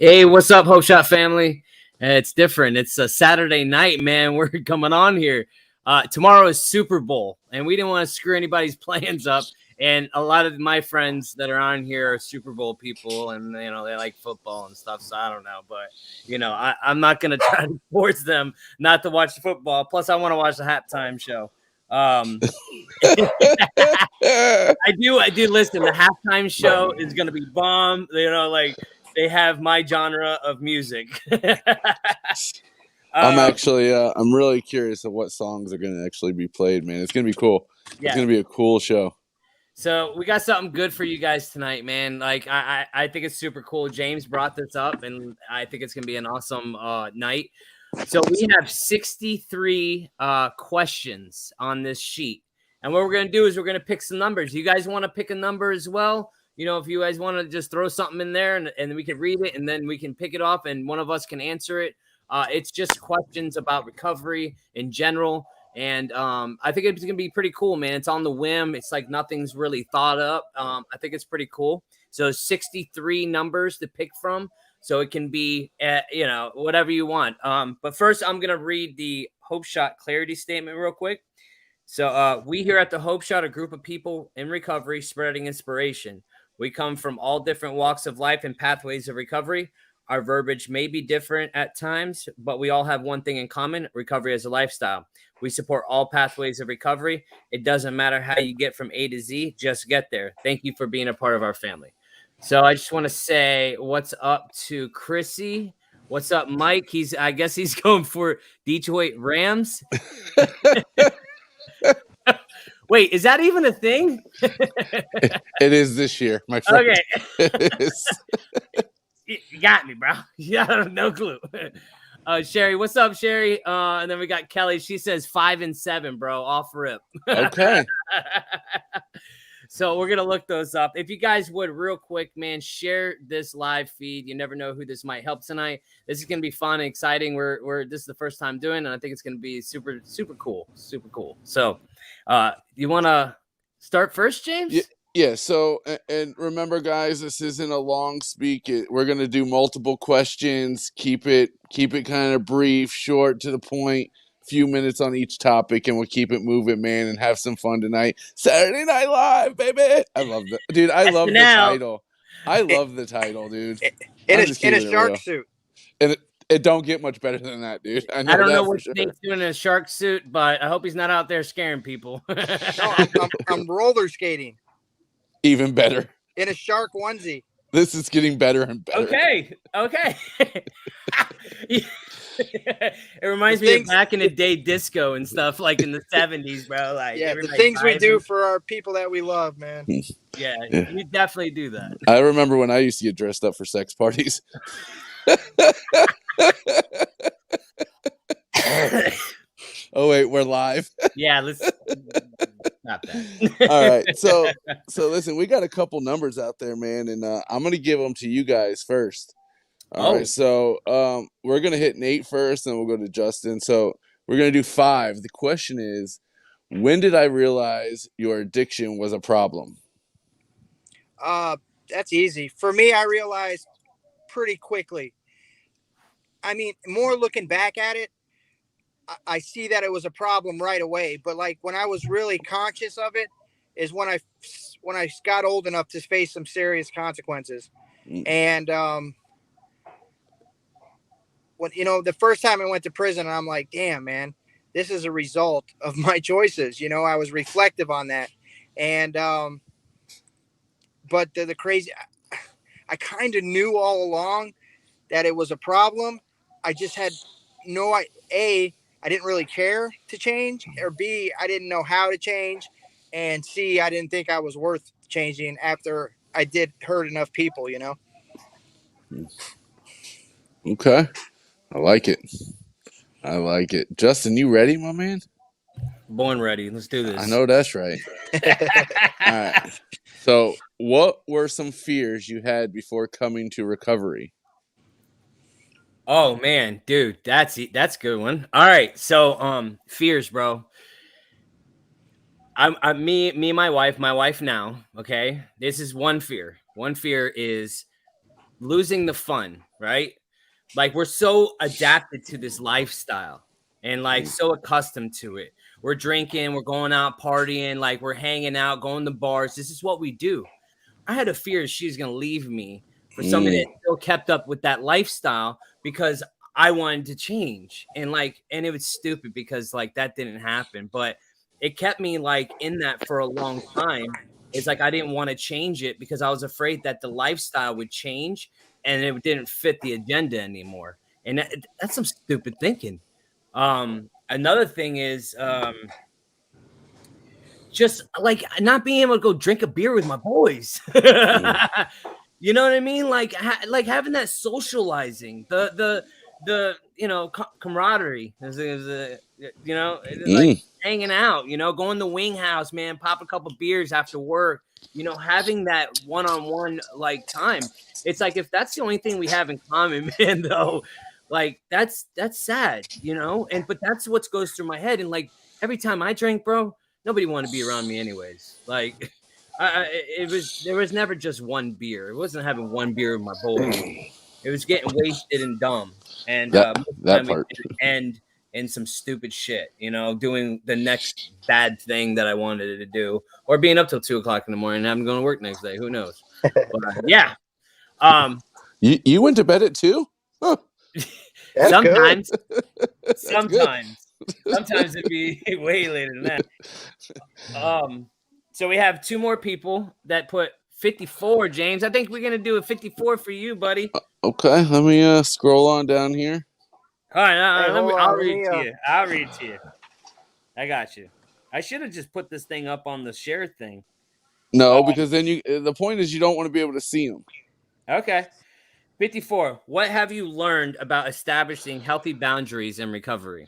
Hey, what's up, Hope Shot family? It's different. It's a Saturday night, man. We're coming on here. Tomorrow is Super Bowl, and we didn't want to screw anybody's plans up. And a lot of my friends that are on here are Super Bowl people, and they like football and stuff. So I don't know, but I'm not gonna try to force them not to watch the football. Plus, I want to watch the halftime show. I do listen. The halftime show is gonna be bomb. They have my genre of music. I'm really curious of what songs are going to actually be played, man. It's going to be cool. Yeah. It's going to be a cool show. So we got something good for you guys tonight, man. Like I think it's super cool. James brought this up, and I think it's gonna be an awesome night. So we have 63 questions on this sheet, and what we're gonna do is we're gonna pick some numbers. You guys want to pick a number as well? If you guys want to just throw something in there, and we can read it, and then we can pick it off, and one of us can answer it. It's just questions about recovery in general. And I think it's going to be pretty cool, man. It's on the whim. It's like nothing's really thought up. I think it's pretty cool. So 63 numbers to pick from. So it can be, whatever you want. But first, I'm going to read the Hope Shot clarity statement real quick. So we here at the Hope Shot, a group of people in recovery spreading inspiration. We come from all different walks of life and pathways of recovery. Our verbiage may be different at times, but we all have one thing in common: recovery as a lifestyle. We support all pathways of recovery. It doesn't matter how you get from A to Z, just get there. Thank you for being a part of our family. So I just want to say what's up to Chrissy. What's up, Mike? I guess he's going for Detroit Rams. Wait, is that even a thing? It is this year, my friend. Okay. It is. You got me, bro. Yeah, no clue. Sherry, what's up, Sherry? And then we got Kelly. She says 5 and 7, bro. Off rip. Okay. So we're gonna look those up. If you guys would, real quick, man, share this live feed. You never know who this might help tonight. This is gonna be fun and exciting. This is the first time doing, and I think it's gonna be super, super cool. Super cool. So, you wanna start first, James? Yeah, so, and remember, guys, this isn't a long speak. We're going to do multiple questions, keep it kind of brief, short, to the point, few minutes on each topic, and we'll keep it moving, man, and have some fun tonight. Saturday Night Live, baby! I love that. Dude, I love the title. I love the title, dude. In a shark suit. And it don't get much better than that, dude. I don't know what Nate's doing in a shark suit, but I hope he's not out there scaring people. No, I'm roller skating. Even better. In a shark onesie. This is getting better and better. Okay. It reminds me of back in the day disco and stuff, like in the 70s, bro. Like, yeah, the things we do for our people that we love, man. Yeah, you definitely do that. I remember when I used to get dressed up for sex parties. Oh wait, we're live. Yeah, let's stop that. All right, so listen, we got a couple numbers out there, man, and I'm gonna give them to you guys first. All right, so we're gonna hit Nate first, and we'll go to Justin. So we're gonna do 5. The question is, when did I realize your addiction was a problem? That's easy for me. I realized pretty quickly. I mean, more looking back at it, I see that it was a problem right away. But like when I was really conscious of it is when I got old enough to face some serious consequences. And when the first time I went to prison, I'm like, damn, man, this is a result of my choices. I was reflective on that. And but the crazy, I kind of knew all along that it was a problem. I just had I didn't really care to change, or B, I didn't know how to change, and C, I didn't think I was worth changing after I did hurt enough people, Okay. I like it. Justin, you ready, my man? Born ready. Let's do this. I know that's right. All right. So, what were some fears you had before coming to recovery? Oh man, dude, that's a good one. All right, so fears, bro. Me and my wife now. Okay, this is one fear. One fear is losing the fun. right? Like we're so adapted to this lifestyle and like so accustomed to it. We're drinking, we're going out partying, like we're hanging out, going to bars. This is what we do. I had a fear she's going to leave me for somebody that still kept up with that lifestyle because I wanted to change. And like, and it was stupid because like that didn't happen, but it kept me like in that for a long time. It's like I didn't want to change it because I was afraid that the lifestyle would change and it didn't fit the agenda anymore. And that's some stupid thinking. Another thing is, just like not being able to go drink a beer with my boys. You know what I mean? Like, like having that socializing, the camaraderie, like hanging out, going to Wing House, man, pop a couple beers after work, having that one-on-one like time. It's like if that's the only thing we have in common, man, though, like that's sad, and but that's what goes through my head. And like every time I drink, bro, nobody wanted to be around me anyways. Like there was never just one beer. It wasn't having one beer with my boys. It was getting wasted and dumb. And most of the time part. we did end in some stupid shit, doing the next bad thing that I wanted to do, or being up till 2:00 in the morning and having to go to work next day. Who knows? But yeah. You went to bed at 2? Huh. Sometimes. Sometimes it'd be way later than that. So we have 2 more people that put 54, James. I think we're gonna do a 54 for you, buddy. Okay, let me scroll on down here. All right, I'll read it to you. I'll read it to you. I got you. I should have just put this thing up on the share thing. No, because then the point is you don't want to be able to see them. Okay. 54. What have you learned about establishing healthy boundaries in recovery?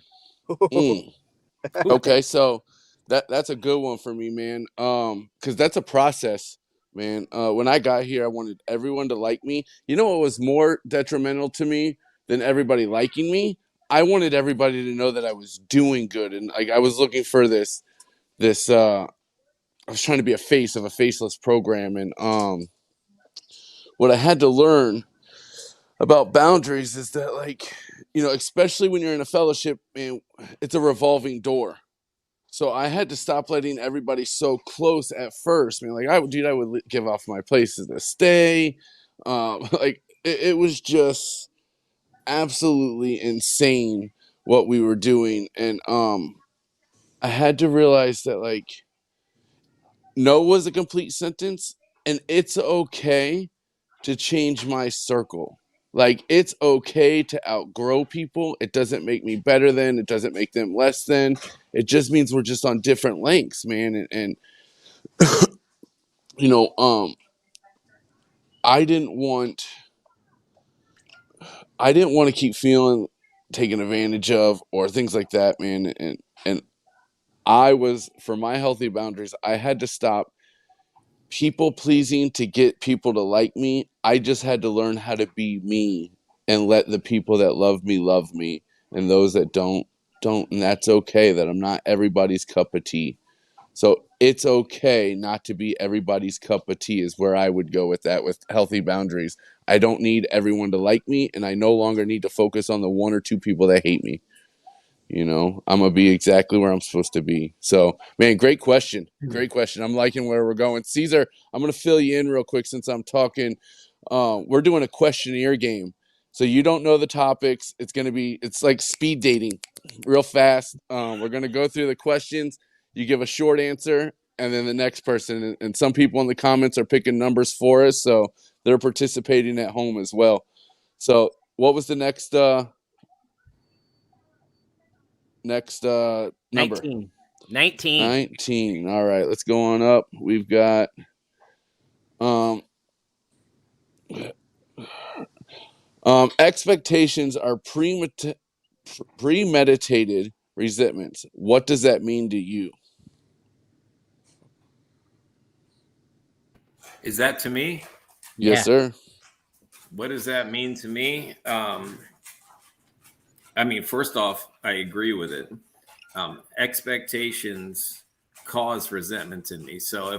Okay, so that's a good one for me, man. Because that's a process, man. When I got here, I wanted everyone to like me. You know what was more detrimental to me than everybody liking me? I wanted everybody to know that I was doing good, and like I was looking for this. I was trying to be a face of a faceless program, and what I had to learn about boundaries is that, like, especially when you're in a fellowship, man, it's a revolving door. So I had to stop letting everybody so close at first. Man, like I would give off my places to stay. Like it was just absolutely insane what we were doing, and I had to realize that like no was a complete sentence, and it's okay to change my circle. Like it's okay to outgrow people. It doesn't make me better than, it doesn't make them less than. It just means we're just on different lengths, man. And you know, I didn't want to keep feeling taken advantage of or things like that, man. And I was, for my healthy boundaries, I had to stop people pleasing to get people to like me. I just had to learn how to be me and let the people that love me, and those that don't. And that's okay. That I'm not everybody's cup of tea. So it's okay not to be everybody's cup of tea is where I would go with that, with healthy boundaries. I don't need everyone to like me, and I no longer need to focus on the 1 or 2 people that hate me. I'm going to be exactly where I'm supposed to be. So, man, great question. Great question. I'm liking where we're going. Caesar, I'm going to fill you in real quick since I'm talking. We're doing a questionnaire game. So you don't know the topics. It's like speed dating real fast. We're going to go through the questions. You give a short answer, and then the next person. And some people in the comments are picking numbers for us, so they're participating at home as well. So what was the next number? 19. All right, let's go on up. We've got expectations are premeditated resentments. What does that mean to you? Is that to me? Yes, sir. What does that mean to me? I mean, first off, I agree with it. Expectations cause resentment in me. So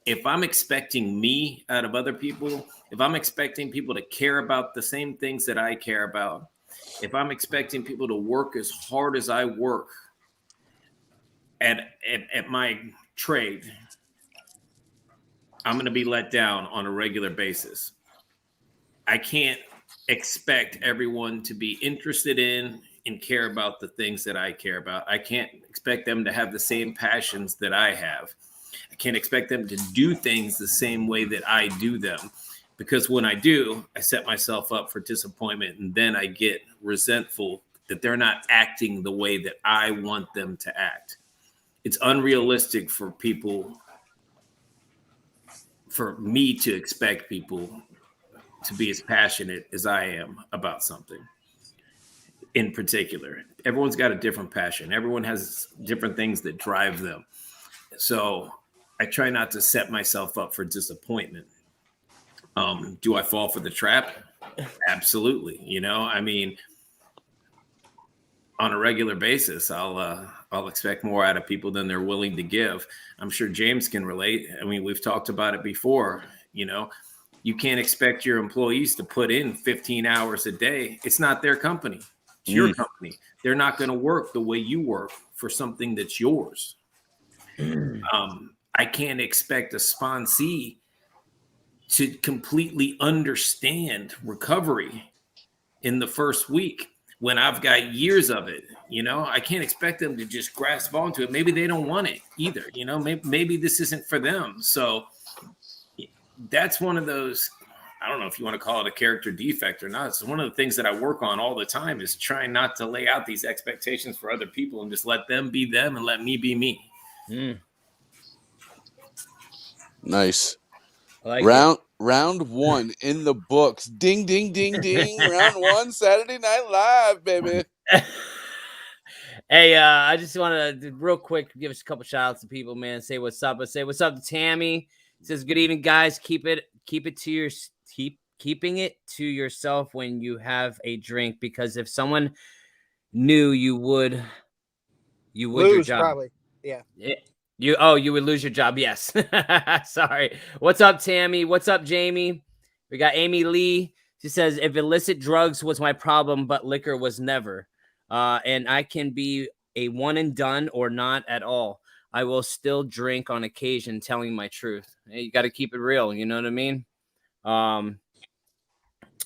if I'm expecting me out of other people, if I'm expecting people to care about the same things that I care about, if I'm expecting people to work as hard as I work at my trade, I'm going to be let down on a regular basis. I can't expect everyone to be interested in and care about the things that I care about. I can't expect them to have the same passions that I have. I can't expect them to do things the same way that I do them, because when I do, I set myself up for disappointment, and then I get resentful that they're not acting the way that I want them to act. It's unrealistic for me to expect people to be as passionate as I am about something in particular. Everyone's got a different passion. Everyone has different things that drive them. So I try not to set myself up for disappointment. Do I fall for the trap? Absolutely. You know, I mean, on a regular basis, I'll expect more out of people than they're willing to give. I'm sure James can relate. I mean, we've talked about it before. You know, you can't expect your employees to put in 15 hours a day. It's not their company. It's your company. They're not going to work the way you work for something that's yours. I can't expect a sponsee to completely understand recovery in the first week when I've got years of it. You know, I can't expect them to just grasp onto it. Maybe they don't want it either. You know, maybe this isn't for them. So that's one of those, I don't know if you want to call it a character defect or not. It's one of the things that I work on all the time, is trying not to lay out these expectations for other people and just let them be them and let me be me. Nice. Like round one in the books. Ding, ding, ding, ding. Round one, Saturday Night Live, baby. Hey, I just want to real quick give us a couple shout outs to people, man. Say what's up. Say what's up to Tammy. It says, good evening, guys. Keeping it to yourself when you have a drink, because if someone knew, you would lose your job. Probably. Yeah. You would lose your job. Yes. Sorry. What's up, Tammy? What's up, Jamie? We got Amy Lee. She says, if illicit drugs was my problem, but liquor was never. And I can be a one and done or not at all. I will still drink on occasion, telling my truth. Hey, you got to keep it real. You know what I mean?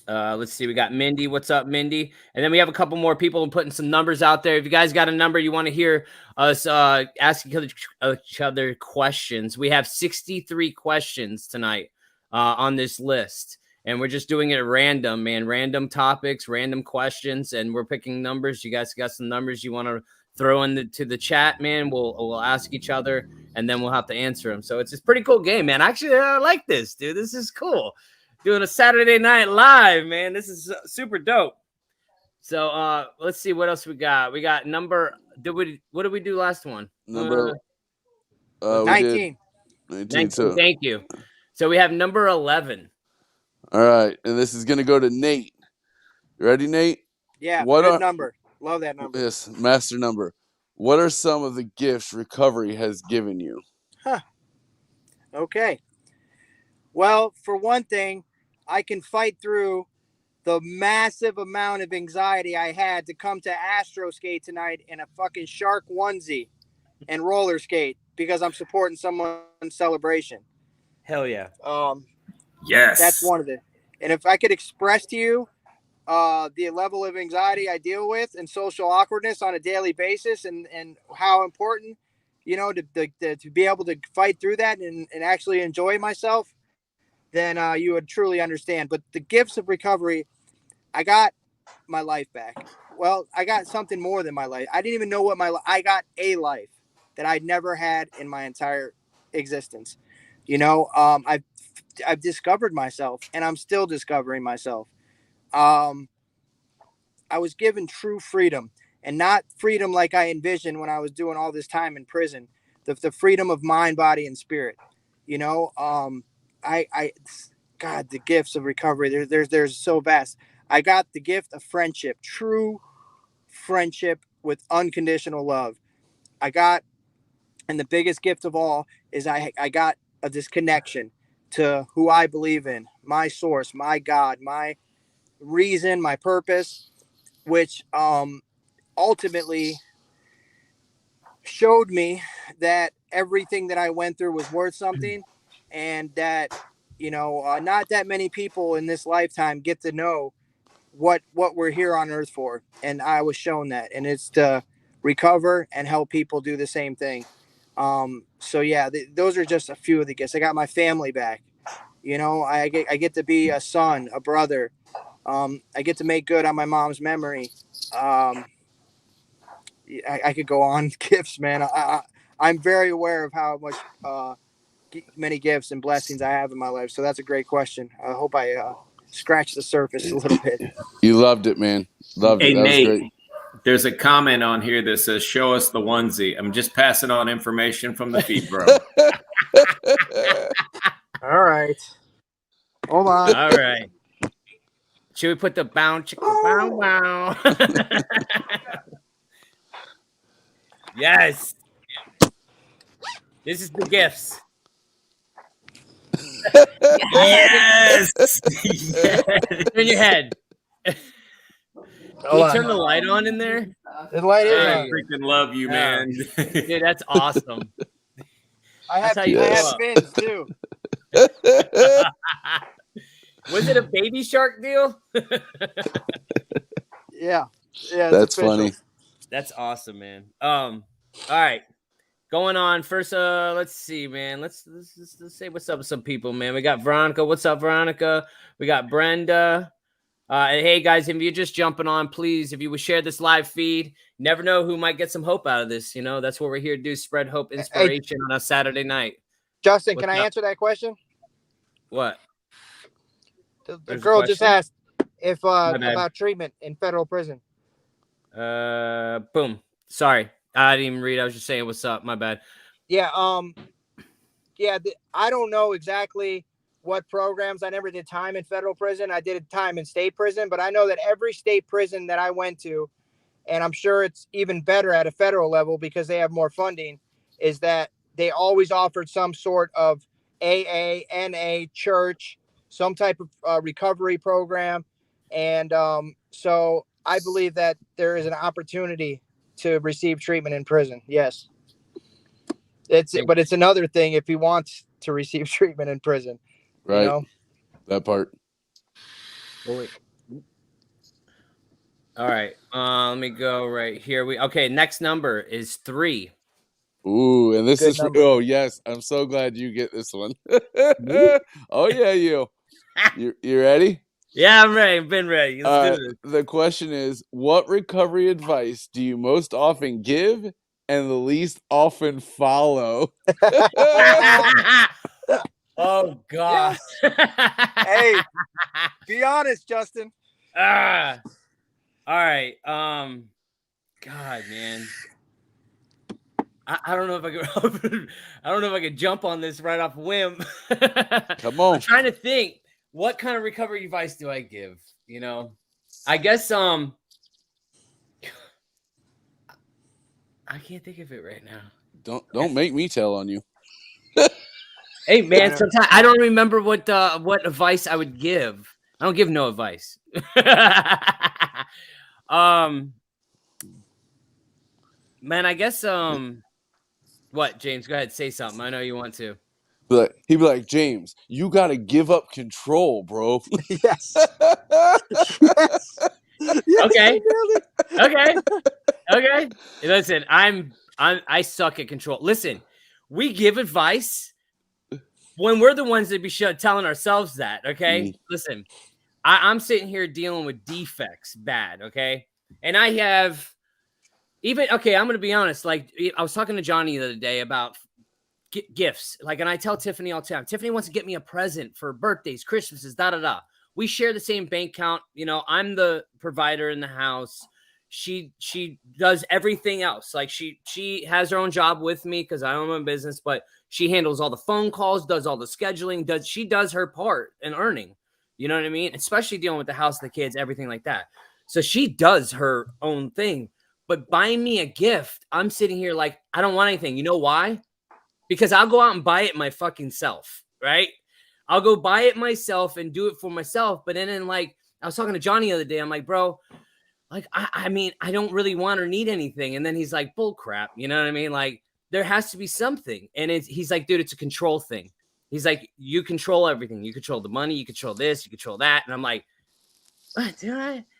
Let's see. We got Mindy. What's up, Mindy? And then we have a couple more people putting some numbers out there. If you guys got a number you want to hear us ask each other questions, we have 63 questions tonight on this list. And we're just doing it at random, man. Random topics, random questions, and we're picking numbers. You guys got some numbers you want to throw into the chat, man. We'll ask each other, and then we'll have to answer them. So it's a pretty cool game, man. Actually, I like this, dude. This is cool. Doing a Saturday Night Live, man. This is super dope. So let's see what else we got. We got number. What did we do last one? Number 19. 19. So. Thank you. So we have number 11. All right, and this is going to go to Nate. You ready, Nate? Yeah, good number. Love that number. Yes, master number. What are some of the gifts recovery has given you? Okay. Well, for one thing, I can fight through the massive amount of anxiety I had to come to Astro Skate tonight in a fucking shark onesie and roller skate because I'm supporting someone's celebration. Hell yeah. Yes. That's one of the. And if I could express to you the level of anxiety I deal with and social awkwardness on a daily basis, and how important, you know, to be able to fight through that and actually enjoy myself, then you would truly understand. But the gifts of recovery, I got my life back. Well, I got something more than my life. I didn't even know what I got a life that I'd never had in my entire existence. You know, I've discovered myself, and I'm still discovering myself. I was given true freedom, and not freedom like I envisioned when I was doing all this time in prison. The freedom of mind, body, and spirit. You know, God, the gifts of recovery. They're so vast. I got the gift of friendship, true friendship with unconditional love. I got, and the biggest gift of all is I got of this connection to who I believe in, my source, my God, my reason, my purpose, which ultimately showed me that everything that I went through was worth something, and that not that many people in this lifetime get to know what we're here on earth for. And I was shown that, and it's to recover and help people do the same thing. So yeah, those are just a few of the gifts. I got my family back. I get to be a son, a brother. I get to make good on my mom's memory. I could go on gifts, man. I'm very aware of how much many gifts and blessings I have in my life. So that's a great question. I hope I scratched the surface a little bit. You loved it, man. Loved it. Hey, That was Nate, great. there's a comment on here that says, "Show us the onesie." I'm just passing on information from the feed, bro. All right. Hold on. All right. Should we put the bow chicka bow wow? Yes. This is the gifts. Yes. In your head. Can you turn the light on in there? The light is I on. freaking love you, man. Dude, that's awesome. I have Yes. fins too. Was it a baby shark deal? Yeah. Yeah. That's funny. That's awesome, man. All right. Going on. First, let's see, man. Let's say what's up with some people, man. We got Veronica. What's up, Veronica? We got Brenda. And hey, guys, if you're just jumping on, please, if you would share this live feed, you never know who might get some hope out of this. That's what we're here to do, spread hope, inspiration on a Saturday night. Justin, What's can I up? answer that question? What? The There's a girl just question? asked if My bad. about treatment in federal prison. Boom. Sorry. I didn't even read. I was just saying what's up. My bad. Yeah. I don't know exactly what programs. I never did time in federal prison. I did time in state prison, but I know that every state prison that I went to, and I'm sure it's even better at a federal level because they have more funding, is that they always offered some sort of AA, NA, church, some type of recovery program. And so I believe that there is an opportunity to receive treatment in prison. Yes. But it's another thing if he wants to receive treatment in prison. Right. That part. Oh, wait. All right. Let me go right here. Okay. Next number is 3. Ooh, and this Good is number. oh yes, I'm so glad you get this one. Oh yeah, you ready? Yeah, I'm ready. I've been ready. Let's do this. The question is, what recovery advice do you most often give and the least often follow? Oh God. Hey, be honest, Justin. All right. God, man. I don't know if I could. I don't know if I could jump on this right off whim. Come on. I'm trying to think. What kind of recovery advice do I give? I guess I can't think of it right now. Don't make me tell on you. Hey man, sometimes I don't remember what advice I would give. I don't give no advice. Man, I guess what, James? Go ahead, say something. I know you want to. He'd be like, James, you got to give up control, bro. Yes. Yes. Okay. Okay. Listen, I suck at control. Listen, we give advice when we're the ones that be telling ourselves that. Okay. Listen, I'm sitting here dealing with defects bad. Okay. And I have I'm going to be honest. Like, I was talking to Johnny the other day about gifts. Like, and I tell Tiffany all the time, Tiffany wants to get me a present for birthdays, Christmases, da-da-da. We share the same bank account. I'm the provider in the house. She does everything else. Like, she has her own job with me because I own my business, but she handles all the phone calls, does all the scheduling, she does her part in earning. You know what I mean? Especially dealing with the house, the kids, everything like that. So she does her own thing. But buying me a gift, I'm sitting here like, I don't want anything. You know why? because I'll go out and buy it my fucking self, right? I'll go buy it myself and do it for myself. But then like, I was talking to Johnny the other day. I'm like, bro, like, I mean, I don't really want or need anything. And then he's like, bull crap. You know what I mean? Like, there has to be something. And he's like, dude, it's a control thing. He's like, you control everything. You control the money. You control this. You control that. And I'm like, what,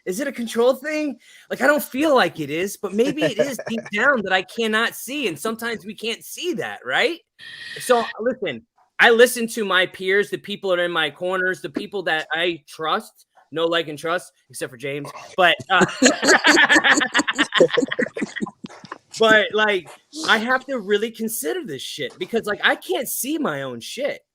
is it a control thing? Like, I don't feel like it is, but maybe it is deep down that I cannot see. And sometimes we can't see that, right? So listen, I listen to my peers, the people that are in my corners, the people that I trust, know, like, and trust, except for James. But but like, I have to really consider this shit because like I can't see my own shit.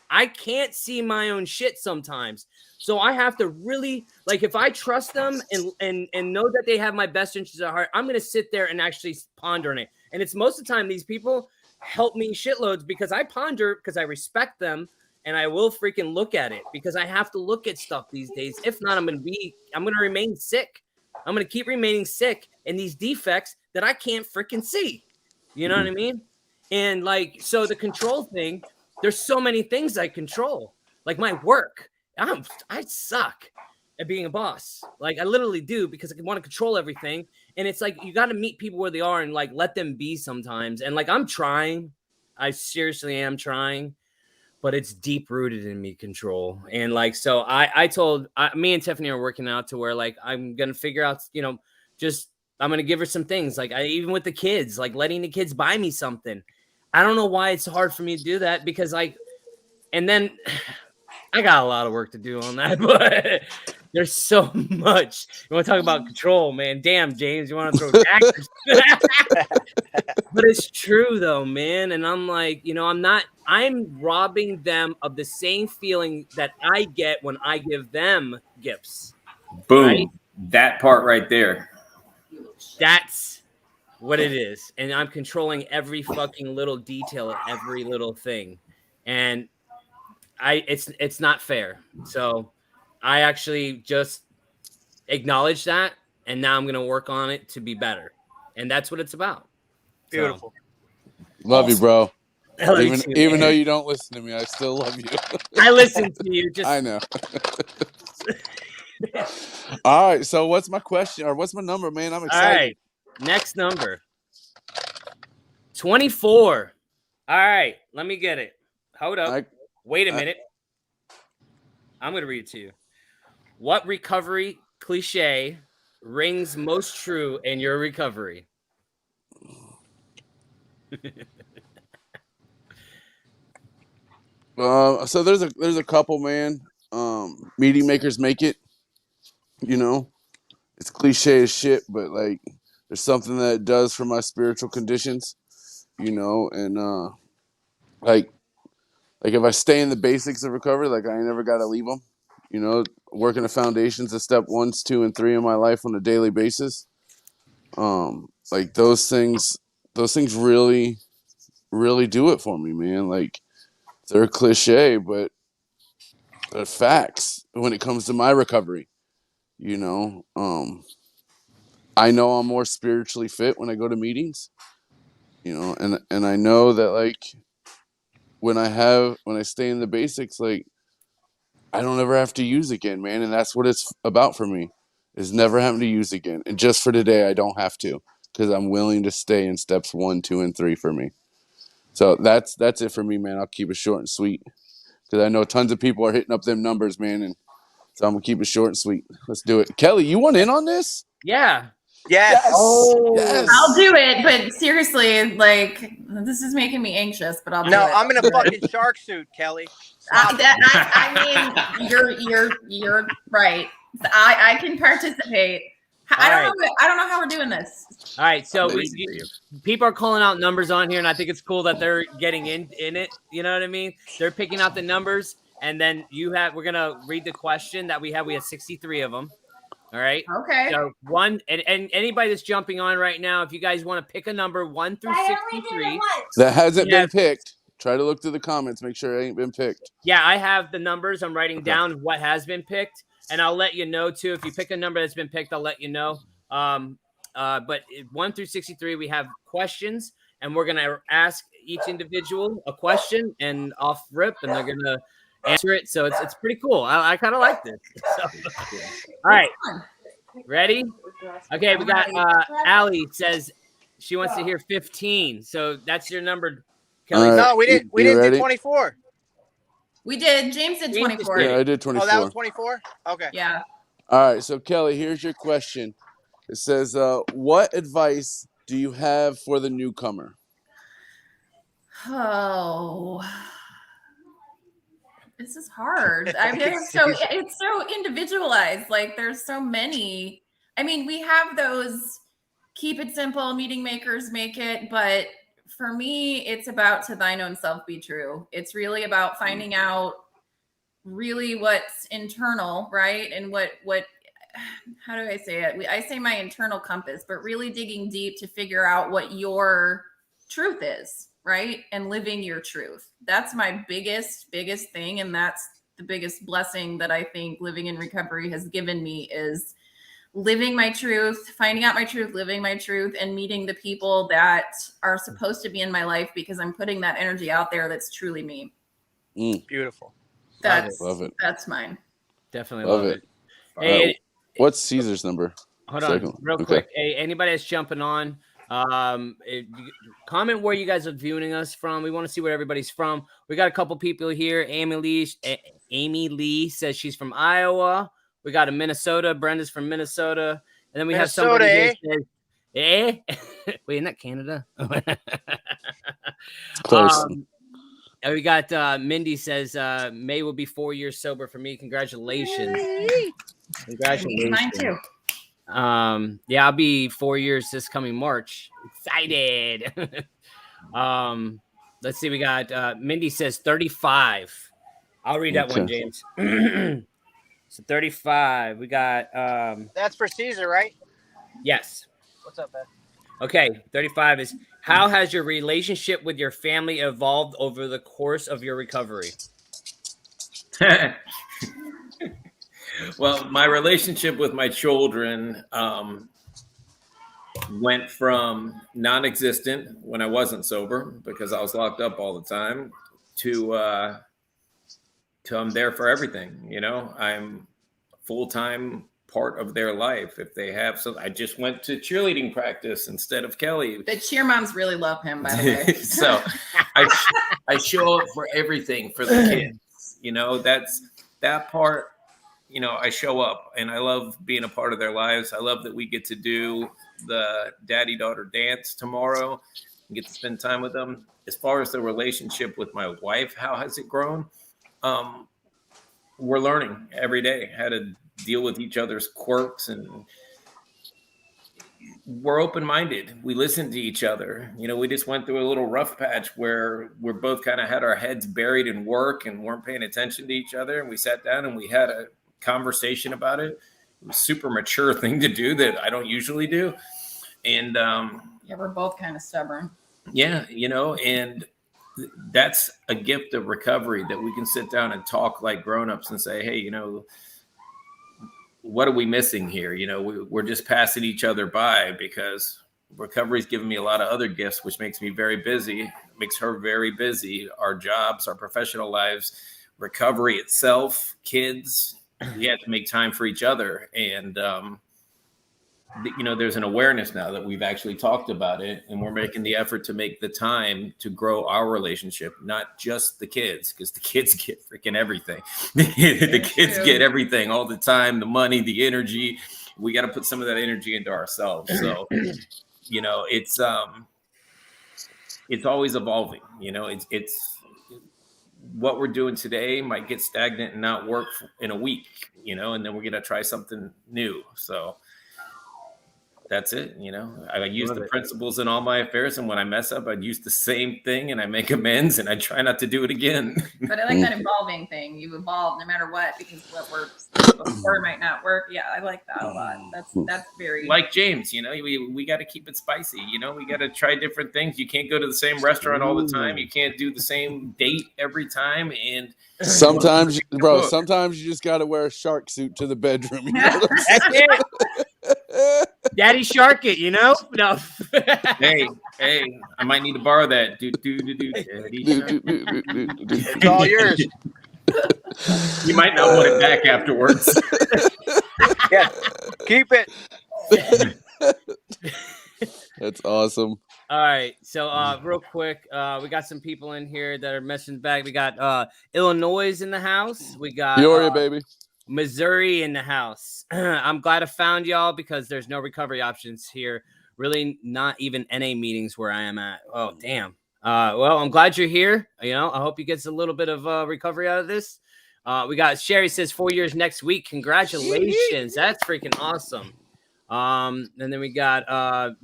I can't see my own shit sometimes. So I have to really, like, if I trust them and know that they have my best interests at heart, I'm going to sit there and actually ponder on it. And it's most of the time these people help me shitloads because I ponder, because I respect them, and I will freaking look at it because I have to look at stuff these days. If not, I'm going to remain sick. I'm going to keep remaining sick in these defects that I can't freaking see. You know what I mean? And like, so the control thing, there's so many things I control, like my work. I suck at being a boss. Like I literally do because I want to control everything. And it's like, you got to meet people where they are and like, let them be sometimes. And like, I'm trying, I seriously am trying, but it's deep rooted in me control. And like, so me and Tiffany are working out to where like, I'm going to figure out, you know, just, I'm going to give her some things. Like even with the kids, like letting the kids buy me something. I don't know why it's hard for me to do that because like, and then I got a lot of work to do on that, but there's so much. You want to talk about control, man? Damn, James, you want to throw daggers? But it's true though, man. And I'm like, you know, I'm robbing them of the same feeling that I get when I give them gifts. Boom. Right? That part right there. That's what it is. And I'm controlling every fucking little detail of every little thing. And it's not fair. So I actually just acknowledge that. And now I'm going to work on it to be better. And that's what it's about. Beautiful. So, love you, bro. Even though you don't listen to me, I still love you. I listen to you. Just I know. All right. So what's my question or what's my number, man? I'm excited. All right. Next number. 24. All right. Let me get it. Hold up. Wait a minute. I'm going to read it to you. What recovery cliche rings most true in your recovery? So there's a couple, man. Meeting makers make it. You know, it's cliche as shit, but like there's something that it does for my spiritual conditions. You know, and like if I stay in the basics of recovery, like I ain't never got to leave them. You know, working the foundations of step 1, 2, and 3 in my life on a daily basis. Like those things really, really do it for me, man. Like they're cliche, but they're facts when it comes to my recovery. You know, I know I'm more spiritually fit when I go to meetings. You know, and I know that like when I stay in the basics, like I don't ever have to use again, man. And that's what it's about for me, is never having to use again. And just for today, I don't have to, because I'm willing to stay in steps 1, 2, and 3 for me. So that's it for me, man. I'll keep it short and sweet, because I know tons of people are hitting up them numbers, man. And so I'm gonna keep it short and sweet. Let's do it. Kelly, you want in on this? Yeah. Yes. Oh, yes. I'll do it, but seriously, like this is making me anxious. But I'll do it. No, I'm in a fucking shark suit, Kelly. I mean, you're right. I can participate. I don't know how we're doing this. All right, so people are calling out numbers on here, and I think it's cool that they're getting in it. You know what I mean? They're picking out the numbers, and then we're gonna read the question that we have. We have 63 of them. All right. Okay. So and anybody that's jumping on right now, if you guys want to pick a number 1 through 63 that hasn't been picked, try to look through the comments, make sure it ain't been picked. Yeah, I have the numbers. I'm writing down what has been picked, and I'll let you know too. If you pick a number that's been picked, I'll let you know. But 1 through 63, we have questions, and we're gonna ask each individual a question and off rip, and they're gonna answer it. So it's pretty cool. I kind of like this. So, all right, ready? Okay, we got Allie says she wants to hear 15. So that's your number, Kelly. No, we didn't do 24. We did. James did 24. Yeah, I did 24. Oh, that was 24? Okay. Yeah. All right, so Kelly, here's your question. It says, what advice do you have for the newcomer? Oh, this is hard. I mean, it's so individualized. Like, there's so many. I mean, we have those keep it simple, meeting makers make it, but for me, it's about to thine own self be true. It's really about finding out really what's internal, right? And what how do I say it? I say my internal compass, but really digging deep to figure out what your truth is, right? And living your truth. That's my biggest thing. And that's the biggest blessing that I think living in recovery has given me is living my truth, finding out my truth, living my truth, and meeting the people that are supposed to be in my life because I'm putting that energy out there that's truly me. Beautiful. Love it. That's mine. Definitely love it. Hey, what's Caesar's number? Hold on, real quick. Hey, anybody that's jumping on, comment where you guys are viewing us from. We want to see where everybody's from. We got a couple people here. Amy Lee says she's from Iowa. We got a Minnesota. Brenda's from Minnesota. And then we have somebody here says, wait, isn't that Canada? Close. And we got Mindy says, May will be 4 years sober for me. Congratulations. Congratulations. Mine too. Yeah, I'll be 4 years this coming March. Excited. Let's see. We got Mindy says 35. I'll read that one, James. So 35. We got that's for Caesar, right? Yes. What's up, man? Okay, 35 is how has your relationship with your family evolved over the course of your recovery? Well, my relationship with my children went from non-existent when I wasn't sober because I was locked up all the time to I'm there for everything. You know, I'm a full-time part of their life. If they have something, I just went to cheerleading practice instead of Kelly. The cheer moms really love him, by the way. So I show up for everything for the kids. You know, that part. You know, I show up and I love being a part of their lives. I love that we get to do the daddy-daughter dance tomorrow and get to spend time with them. As far as the relationship with my wife, how has it grown? We're learning every day how to deal with each other's quirks, and we're open-minded. We listen to each other. You know, we just went through a little rough patch where we're both kind of had our heads buried in work and weren't paying attention to each other. And we sat down and we had a conversation about it. It was a super mature thing to do that I don't usually do. And yeah, we're both kind of stubborn. Yeah, you know, and that's a gift of recovery that we can sit down and talk like grown-ups and say, hey, you know, what are we missing here? You know, we're just passing each other by because recovery's given me a lot of other gifts, which makes me very busy, makes her very busy. Our jobs, our professional lives, recovery itself, kids, we have to make time for each other. And, you know, there's an awareness now that we've actually talked about it, and we're making the effort to make the time to grow our relationship, not just the kids, because the kids get freaking everything. The kids get everything all the time, the money, the energy. We got to put some of that energy into ourselves. So, you know, it's always evolving. You know, it's what we're doing today might get stagnant and not work in a week, you know, and then we're going to try something new. So that's it. You know, I use the principles in all my affairs, and when I mess up, I'd use the same thing and I make amends and I try not to do it again. But I like that evolving thing. You evolve no matter what, because what works before might not work. Yeah, I like that a lot. That's very like James, you know, we got to keep it spicy. You know, we got to try different things. You can't go to the same restaurant all the time. You can't do the same date every time. And sometimes, bro, sometimes you just got to wear a shark suit to the bedroom. You know That's it. Daddy Shark it, you know? No. Hey, I might need to borrow that. Daddy Shark. It's all yours. You might not want it back afterwards. Yeah, keep it. That's awesome. All right. So real quick, we got some people in here that are messaging back. We got Illinois in the house. We got Peoria, baby. Missouri in the house. I'm glad I found y'all because there's no recovery options here. Really not even NA meetings where I am at. Oh, damn. Well, I'm glad you're here. You know, I hope you get a little bit of recovery out of this. We got Sherry says 4 years next week. Congratulations. That's freaking awesome. And then we got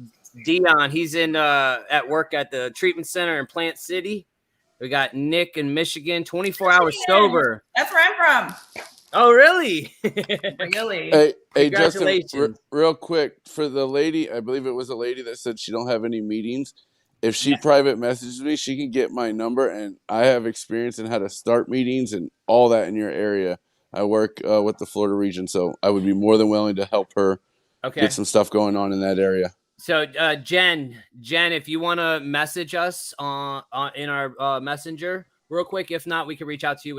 Dion. He's in at work at the treatment center in Plant City. We got Nick in Michigan, 24 hours sober. That's where I'm from. Oh, really? Really? Hey, Justin, real quick, for the lady, I believe it was a lady that said she don't have any meetings. If she private messages me, she can get my number, and I have experience in how to start meetings and all that in your area. I work with the Florida region, so I would be more than willing to help her get some stuff going on in that area. So, Jen, if you want to message us in our messenger real quick, if not, we can reach out to you,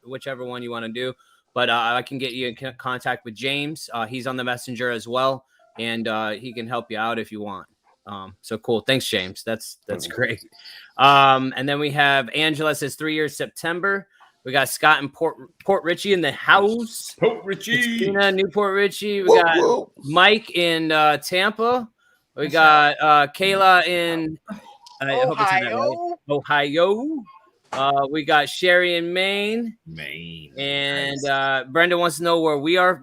whichever one you want to do. But I can get you in contact with James. He's on the messenger as well, and he can help you out if you want. So cool. Thanks, James. That's great. And then we have Angela says 3 years September. We got Scott in Port Richey in the house. Port Richey. Christina, Newport Richey. We got Mike in Tampa. We got Kayla in Ohio. We got Sherry in Maine. And Brenda wants to know where we are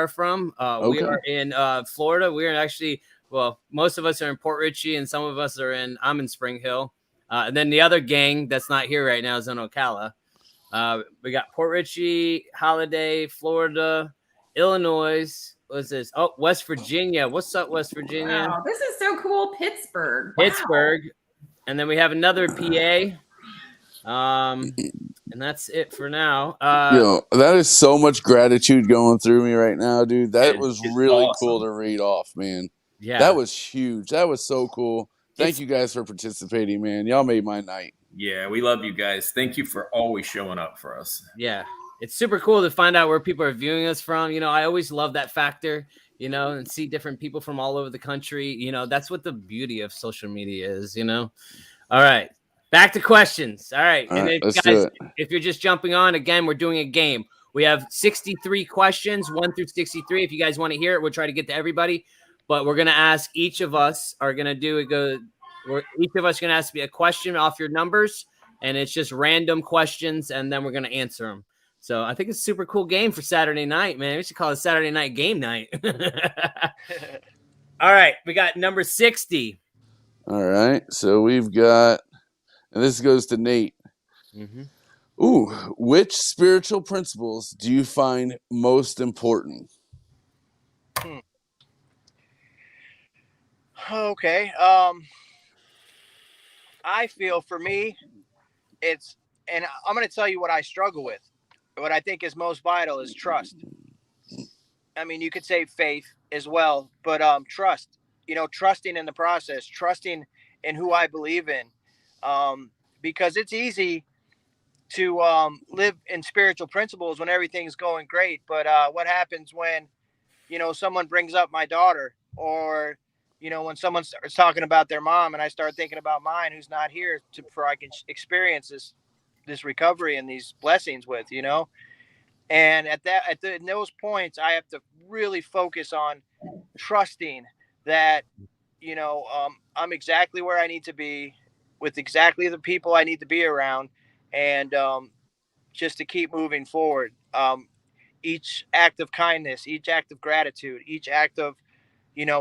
from. We are in Florida. We are actually, well, most of us are in Port Richey, and some of us I'm in Spring Hill. And then the other gang that's not here right now is in Ocala. We got Port Richey, Holiday, Florida, Illinois. What's this? Oh, West Virginia. What's up, West Virginia? Wow, this is so cool. Pittsburgh. Wow. And then we have another PA. And that's it for now. That is so much gratitude going through me right now, dude. That was really awesome. cool to read off, man. Yeah. That was huge. That was so cool. Thank you guys for participating, man. Y'all made my night. Yeah, we love you guys. Thank you for always showing up for us. Yeah. It's super cool to find out where people are viewing us from. You know, I always love that factor, you know, and see different people from all over the country. You know, that's what the beauty of social media is, you know. All right. Back to questions. All right. And if you're just jumping on, again, we're doing a game. We have 63 questions, 1 through 63. If you guys want to hear it, we'll try to get to everybody. But we're going to ask each of us are going to each of us going to ask me a question off your numbers. And it's just random questions. And then we're going to answer them. So I think it's a super cool game for Saturday night, man. We should call it Saturday night game night. All right. We got number 60. All right. So we've got, and this goes to Nate. Mm-hmm. Ooh, which spiritual principles do you find most important? Okay. I feel for me, and I'm going to tell you what I struggle with. What I think is most vital is trust. I mean, you could say faith as well, but trust, trusting in the process, trusting in who I believe in, because it's easy to live in spiritual principles when everything's going great. But what happens when, someone brings up my daughter, or, when someone starts talking about their mom and I start thinking about mine, who's not here for I can experience this recovery and these blessings with, and in those points, I have to really focus on trusting that, I'm exactly where I need to be with exactly the people I need to be around, and just to keep moving forward. Each act of kindness, each act of gratitude, each act of,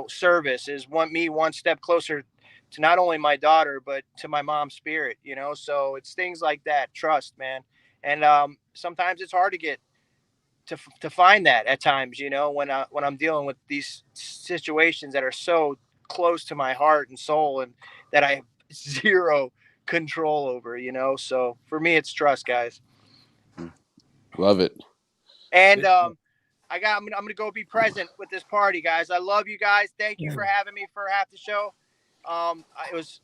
service is one step closer to not only my daughter, but to my mom's spirit, so it's things like that. Trust, man. And sometimes it's hard to get to find that at times, when I'm dealing with these situations that are so close to my heart and soul, and that I have zero control over, so for me, it's trust, guys. Love it. And I I'm gonna go be present with this party, guys. I love you guys. Thank you for having me for half the show. It was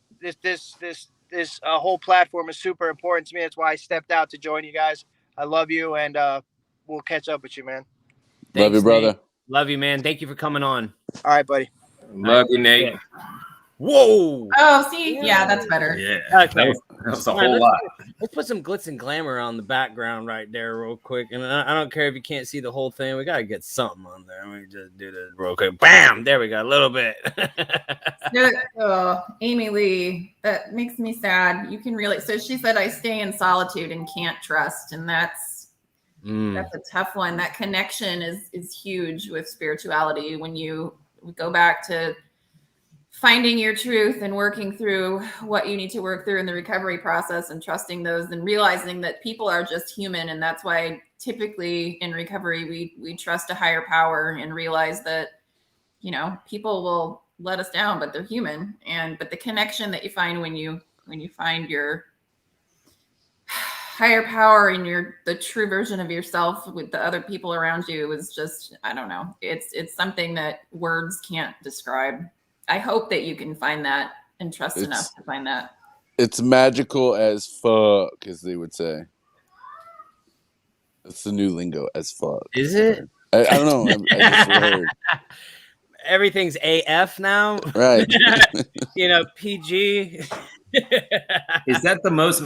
this whole platform is super important to me. That's why I stepped out to join you guys. I love you, and we'll catch up with you, man. Love you, brother. Nate. Love you, man. Thank you for coming on. All right, buddy. Love you, Nate. Whoa. Oh, see, yeah, that's better. Yeah. Okay. That was a whole lot. Let's put some glitz and glamour on the background right there real quick. And I don't care if you can't see the whole thing. We got to get something on there. Let me just do this real quick. Bam! There we go. A little bit. Amy Lee, that makes me sad. You can really, so she said, I stay in solitude and can't trust. And that's a tough one. That connection is huge with spirituality. When you go back to finding your truth and working through what you need to work through in the recovery process and trusting those and realizing that people are just human. And that's why typically in recovery, we trust a higher power and realize that, you know, people will let us down, but they're human. But the connection that you find when you find your higher power and the true version of yourself with the other people around you is just, I don't know. It's something that words can't describe. I hope that you can find that and trust enough to find that. It's magical as fuck, as they would say. That's the new lingo, as fuck. Is it? I don't know. I just heard. Everything's AF now. Right. You know, PG. Is that the most?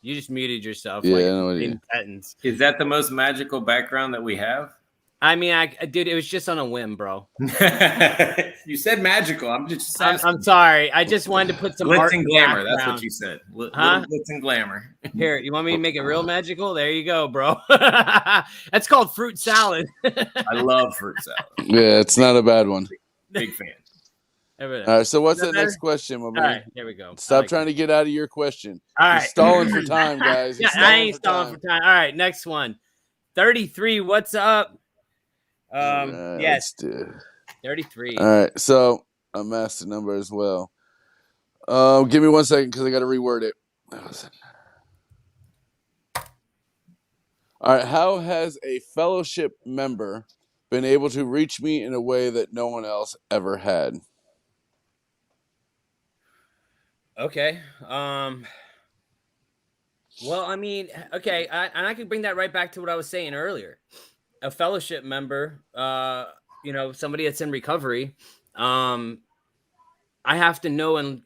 You just muted yourself. Yeah, like I know what you mean. Is that the most magical background that we have? I mean, dude, it was just on a whim, bro. You said magical. I'm sorry. I just wanted to put some glitz art and glamour. background. That's what you said. Huh? Glitz and glamour. Here, you want me to make it real magical? There you go, bro. That's called fruit salad. I love fruit salad. Yeah, it's not a bad one. Big fan. All right, so what's the better? next question, my All man? right, here we go. Stop trying to get out of your question. All You're right. stalling for time, guys. Yeah, I ain't stalling for time. All right, next one. 33, what's up? Yes. 33. All right, so I masked the number as well. Give me 1 second because I got to reword it. All right, how has a fellowship member been able to reach me in a way that no one else ever had? Okay. Well, I mean, okay, and I can bring that right back to what I was saying earlier. A fellowship member, you know, somebody that's in recovery, I have to know and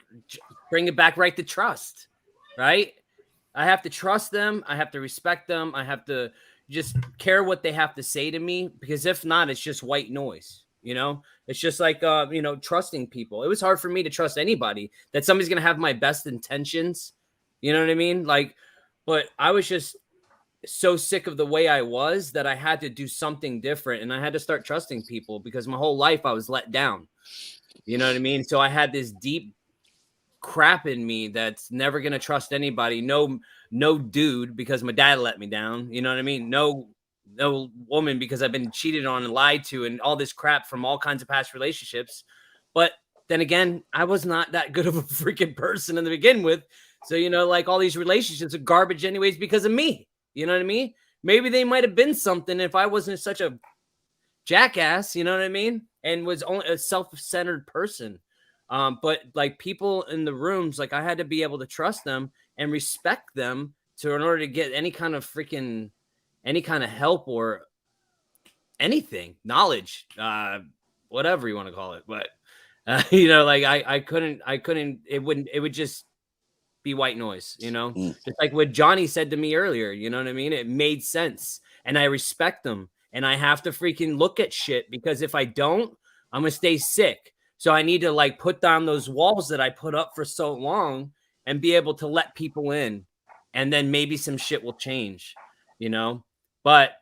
bring it back right to trust, right? I have to trust them. I have to respect them. I have to just care what they have to say to me, because if not, it's just white noise. You know, it's just like, you know, trusting people. It was hard for me to trust anybody that somebody's going to have my best intentions. You know what I mean? Like, but I was just so sick of the way I was that I had to do something different. And I had to start trusting people because my whole life I was let down. You know what I mean? So I had this deep crap in me that's never going to trust anybody. No dude, because my dad let me down. You know what I mean? No woman, because I've been cheated on and lied to and all this crap from all kinds of past relationships. But then again, I was not that good of a freaking person to begin with. So, you know, like all these relationships are garbage anyways because of me. You know what I mean? Maybe they might have been something if I wasn't such a jackass, you know what I mean? And was only a self-centered person. But like people in the rooms, like I had to be able to trust them and respect them in order to get any kind of help or anything, knowledge, whatever you want to call it. But, you know, like I couldn't, it would just be white noise, you know, just like what Johnny said to me earlier, you know what I mean? It made sense and I respect them and I have to freaking look at shit because if I don't, I'm going to stay sick. So I need to like put down those walls that I put up for so long and be able to let people in and then maybe some shit will change, you know, but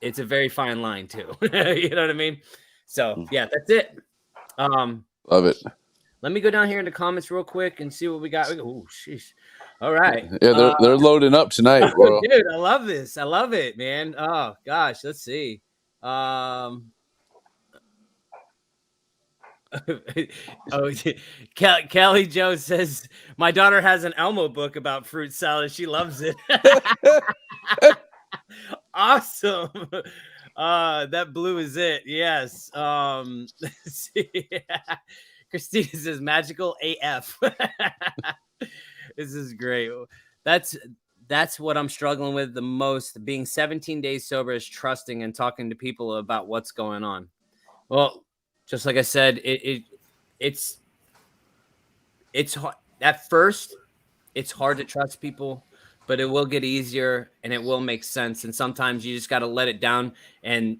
it's a very fine line too. You know what I mean? So yeah, that's it. Love it. Let me go down here in the comments real quick and see what we got. Oh, sheesh. All right. Yeah, they're loading up tonight, bro. Dude, I love this. I love it, man. Oh gosh, let's see. Oh, Kelly Joe says my daughter has an Elmo book about fruit salad. She loves it. Awesome. That blue is it. Yes. Let's see. Christina says magical AF. This is great. That's what I'm struggling with the most. Being 17 days sober is trusting and talking to people about what's going on. Well, just like I said, it's hard. At first, it's hard to trust people, but it will get easier and it will make sense. And sometimes you just got to let it down and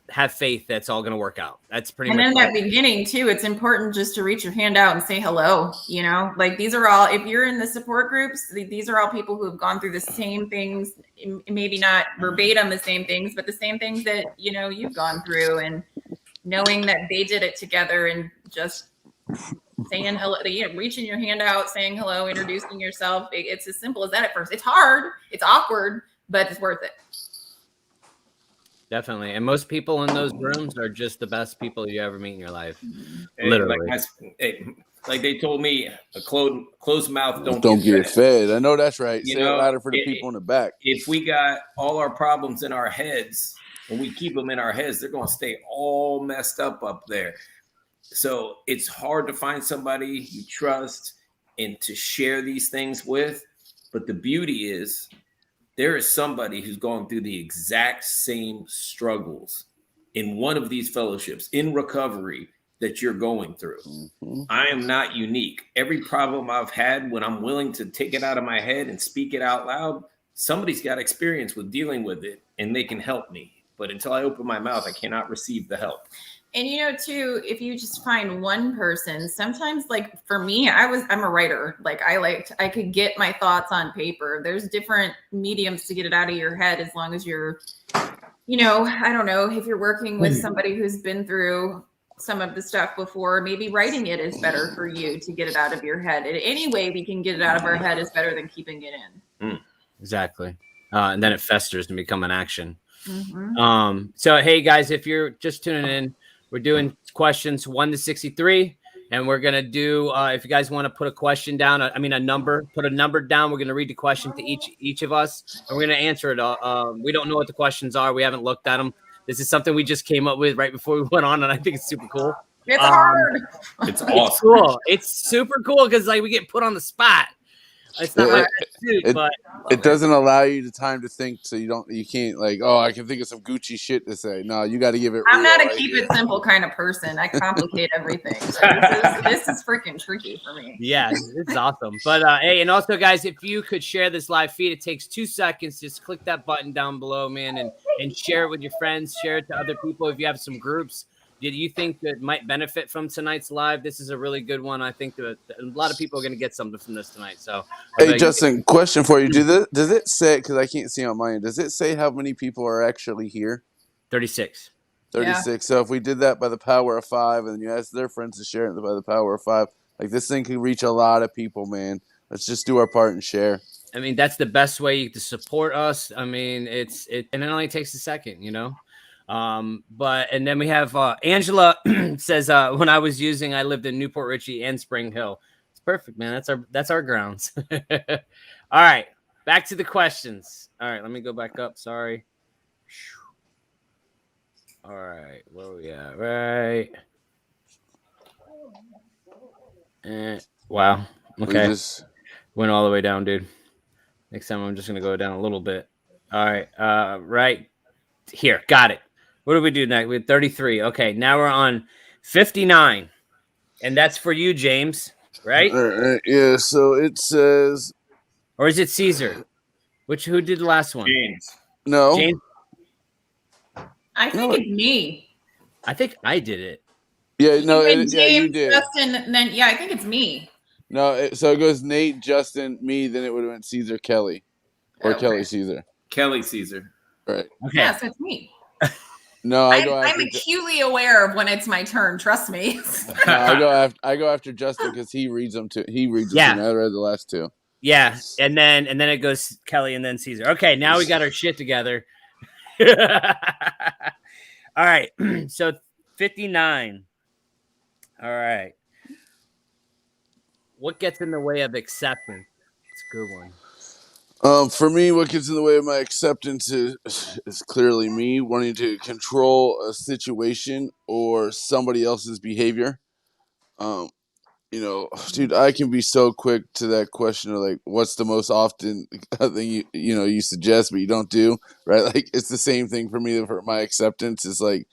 have faith that's all going to work out. That's pretty much. And in that beginning too, it's important just to reach your hand out and say hello. You know, like these are all, if you're in the support groups, these are all people who have gone through the same things, maybe not verbatim the same things, but the same things that, you know, you've gone through, and knowing that they did it together and just saying hello, you know, reaching your hand out, saying hello, introducing yourself. It's as simple as that at first. It's hard, it's awkward, but it's worth it. Definitely. And most people in those rooms are just the best people you ever meet in your life. Hey, Literally. Like they told me, a closed mouth don't get fed. I know that's right. You Say know, it louder for the people in the back. If we got all our problems in our heads and we keep them in our heads, they're going to stay all messed up there. So it's hard to find somebody you trust and to share these things with. But the beauty is, there is somebody who's going through the exact same struggles in one of these fellowships in recovery that you're going through. Mm-hmm. I am not unique. Every problem I've had, when I'm willing to take it out of my head and speak it out loud, somebody's got experience with dealing with it and they can help me. But until I open my mouth, I cannot receive the help. And, you know, too, if you just find one person, sometimes, like for me, I'm a writer. Like I could get my thoughts on paper. There's different mediums to get it out of your head, as long as you're, you know, I don't know, if you're working with somebody who's been through some of the stuff before, maybe writing it is better for you to get it out of your head. And any way we can get it out of our head is better than keeping it in. Exactly. And then it festers and become an action. Mm-hmm. So, hey guys, if you're just tuning in, we're doing questions 1 to 63, and we're going to do, if you guys want to put a question down, a number, put a number down. We're going to read the question to each of us, and we're going to answer it. We don't know what the questions are. We haven't looked at them. This is something we just came up with right before we went on, and I think it's super cool. It's hard. It's awesome. It's cool. It's super cool because like we get put on the spot. It's not my suit, but it doesn't allow you the time to think, so you can't like, oh, I can think of some Gucci shit to say. No, you got to give it. I'm not a keep it simple kind of person. I complicate everything. So this is freaking tricky for me. Yeah, it's awesome. But hey, and also guys, if you could share this live feed, it takes 2 seconds. Just click that button down below, man, and share it with your friends. Share it to other people if you have some groups. Did you think that might benefit from tonight's live? This is a really good one. I think that a lot of people are going to get something from this tonight. So, hey, Justin, question for you. Does it say, because I can't see on mine, does it say how many people are actually here? 36. 36. Yeah. So if we did that by the power of 5, and then you ask their friends to share it by the power of 5, like this thing can reach a lot of people, man. Let's just do our part and share. I mean, that's the best way to support us. I mean, and it only takes a second, you know? But and then we have Angela says when I was using, I lived in Newport Richey and Spring Hill. It's perfect, man. That's our grounds. All right, back to the questions. All right, let me go back up. Sorry. All right, where are we at? Right. Wow. Okay. Went all the way down, dude. Next time I'm just gonna go down a little bit. All right. Right here. Got it. What do we do next? We had 33. Okay, now we're on 59. And that's for you, James, right? All right. Yeah, so it says... Or is it Caesar? Who did the last one? James. No. James? I think it's me. I think I did it. Yeah, no, James, you did. Justin, and then, I think it's me. No, so it goes Nate, Justin, me, then it would have been Caesar, Kelly. Or Kelly, Caesar. Kelly, Caesar. Right. Okay. Yeah, so it's me. No, I'm acutely aware of when it's my turn. Trust me. No, I go after Justin because he reads them too. He reads them too. I read the last 2. Yeah, and then it goes Kelly and then Caesar. Okay, now we got our shit together. All right, so 59. All right, what gets in the way of acceptance? It's a good one. For me, what gets in the way of my acceptance is clearly me wanting to control a situation or somebody else's behavior. Um, dude, I can be so quick to that question of like, what's the most often thing you suggest but you don't do, right? Like, it's the same thing for me. For my acceptance is like,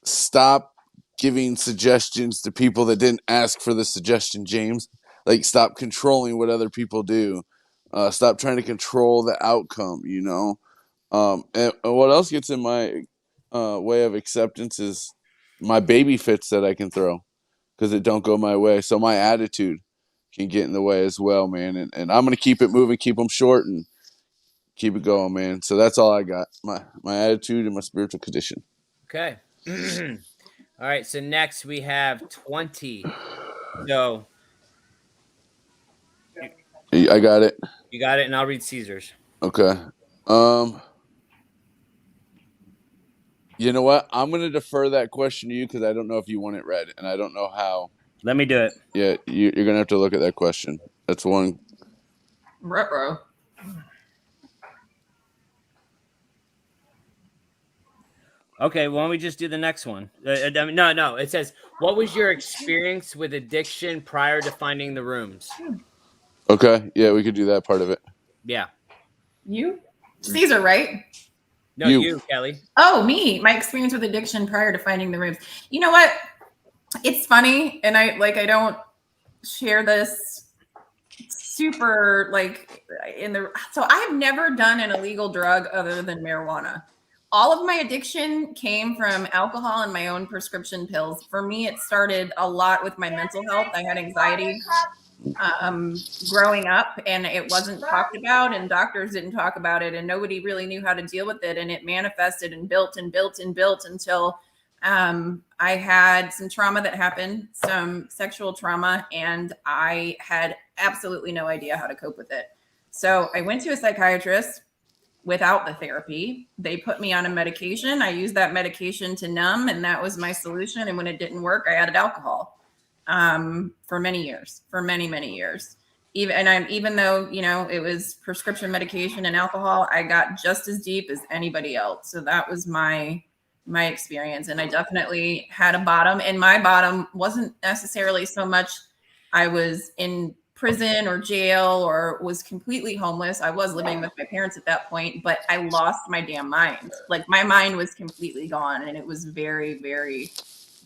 stop giving suggestions to people that didn't ask for the suggestion, James. Like, stop controlling what other people do. Stop trying to control the outcome, and what else gets in my way of acceptance is my baby fits that I can throw because it don't go my way. So my attitude can get in the way as well, man. And I'm going to keep it moving, keep them short, and keep it going, man. So that's all I got. My attitude and my spiritual condition. Okay. All right. So next we have 20. So I got it. you got it, and I'll read Caesar's. Okay. You know what? I'm going to defer that question to you because I don't know if you want it read, and I don't know how. Let me do it. Yeah, you're going to have to look at that question. That's one. Ruh-roh. Okay, why don't we just do the next one? No. It says, what was your experience with addiction prior to finding the rooms? Okay, yeah, we could do that part of it. Yeah. You? Caesar, right? No, you, Kelly. Oh, me. My experience with addiction prior to finding the rooms. You know what? It's funny, and I don't share this super so I have never done an illegal drug other than marijuana. All of my addiction came from alcohol and my own prescription pills. For me, it started a lot with my mental health. I had anxiety growing up, and it wasn't talked about, and doctors didn't talk about it, and nobody really knew how to deal with it. And it manifested and built and built and built until I had some trauma that happened, some sexual trauma, and I had absolutely no idea how to cope with it. So I went to a psychiatrist without the therapy. They put me on a medication. I used that medication to numb, and that was my solution. And when it didn't work, I added alcohol for many years, many years. Even though, it was prescription medication and alcohol, I got just as deep as anybody else. So that was my experience. And I definitely had a bottom, and my bottom wasn't necessarily so much I was in prison or jail or was completely homeless. I was living with my parents at that point, but I lost my damn mind. Like, my mind was completely gone, and it was very, very,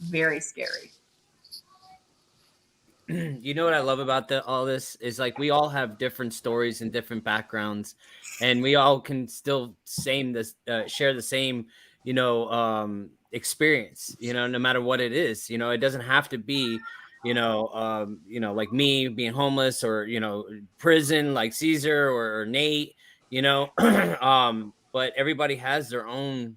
very scary. You know what I love about all this is, like, we all have different stories and different backgrounds, and we all can still share the same, experience, no matter what it is. It doesn't have to be, like me being homeless or, prison like Caesar or Nate, but everybody has their own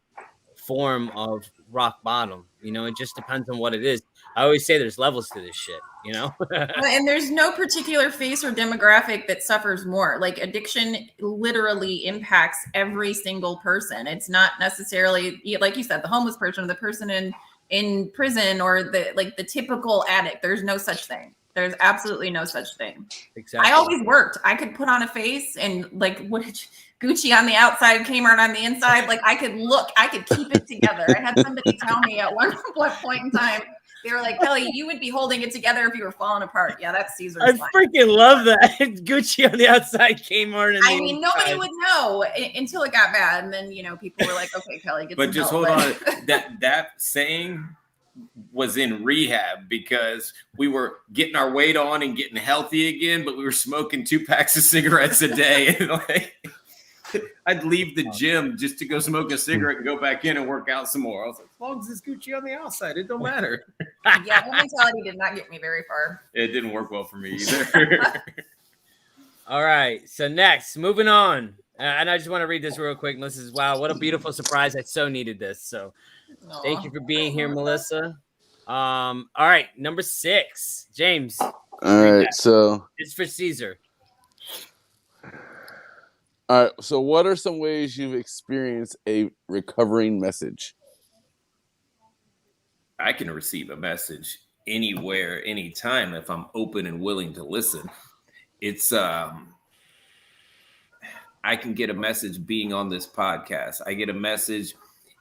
form of rock bottom. It just depends on what it is. I always say there's levels to this shit, And there's no particular face or demographic that suffers more. Like, addiction literally impacts every single person. It's not necessarily, like you said, the homeless person or the person in prison or the typical addict. There's no such thing. There's absolutely no such thing. Exactly. I always worked. I could put on a face and Gucci on the outside, Kmart on the inside. Like, I could keep it together. I had somebody tell me at one point in time, they were like, Kelly, you would be holding it together if you were falling apart. Yeah, that's Caesar's line. I freaking love that. Gucci on the outside, Kmart. I mean, nobody would know until it got bad. And then, people were like, okay, Kelly, get some help. Hold on. That saying was in rehab because we were getting our weight on and getting healthy again, but we were smoking 2 packs of cigarettes a day. And I'd leave the gym just to go smoke a cigarette and go back in and work out some more. I was like, as long as it's Gucci on the outside, it don't matter. Yeah, that mentality did not get me very far. It didn't work well for me either. All right. So next, moving on. And I just want to read this real quick. This is, wow, what a beautiful surprise. I so needed this. So thank you for being here, Melissa. All right. Number 6, James. All right. So it's for Caesar. All right. So what are some ways you've experienced a recovering message? I can receive a message anywhere, anytime, if I'm open and willing to listen. It's I can get a message being on this podcast. I get a message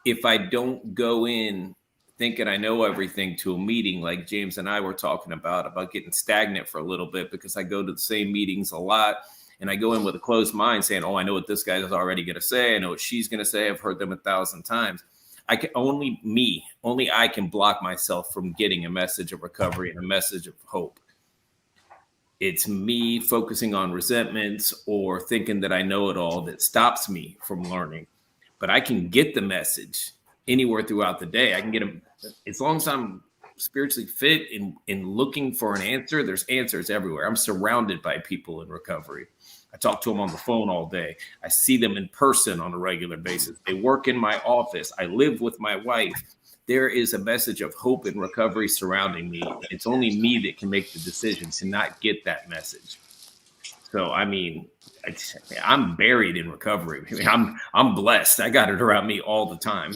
if I don't go in thinking I know everything to a meeting like James and I were talking about getting stagnant for a little bit, because I go to the same meetings a lot and I go in with a closed mind saying, oh, I know what this guy is already going to say. I know what she's going to say. I've heard them 1,000 times. I can only I can block myself from getting a message of recovery and a message of hope. It's me focusing on resentments or thinking that I know it all that stops me from learning. But I can get the message anywhere throughout the day. I can get them as long as I'm spiritually fit in looking for an answer. There's answers everywhere. I'm surrounded by people in recovery. I talk to them on the phone all day. I see them in person on a regular basis. They work in my office. I live with my wife. There is a message of hope and recovery surrounding me. It's only me that can make the decision to not get that message. So, I mean, I'm buried in recovery. I mean, I'm blessed. I got it around me all the time.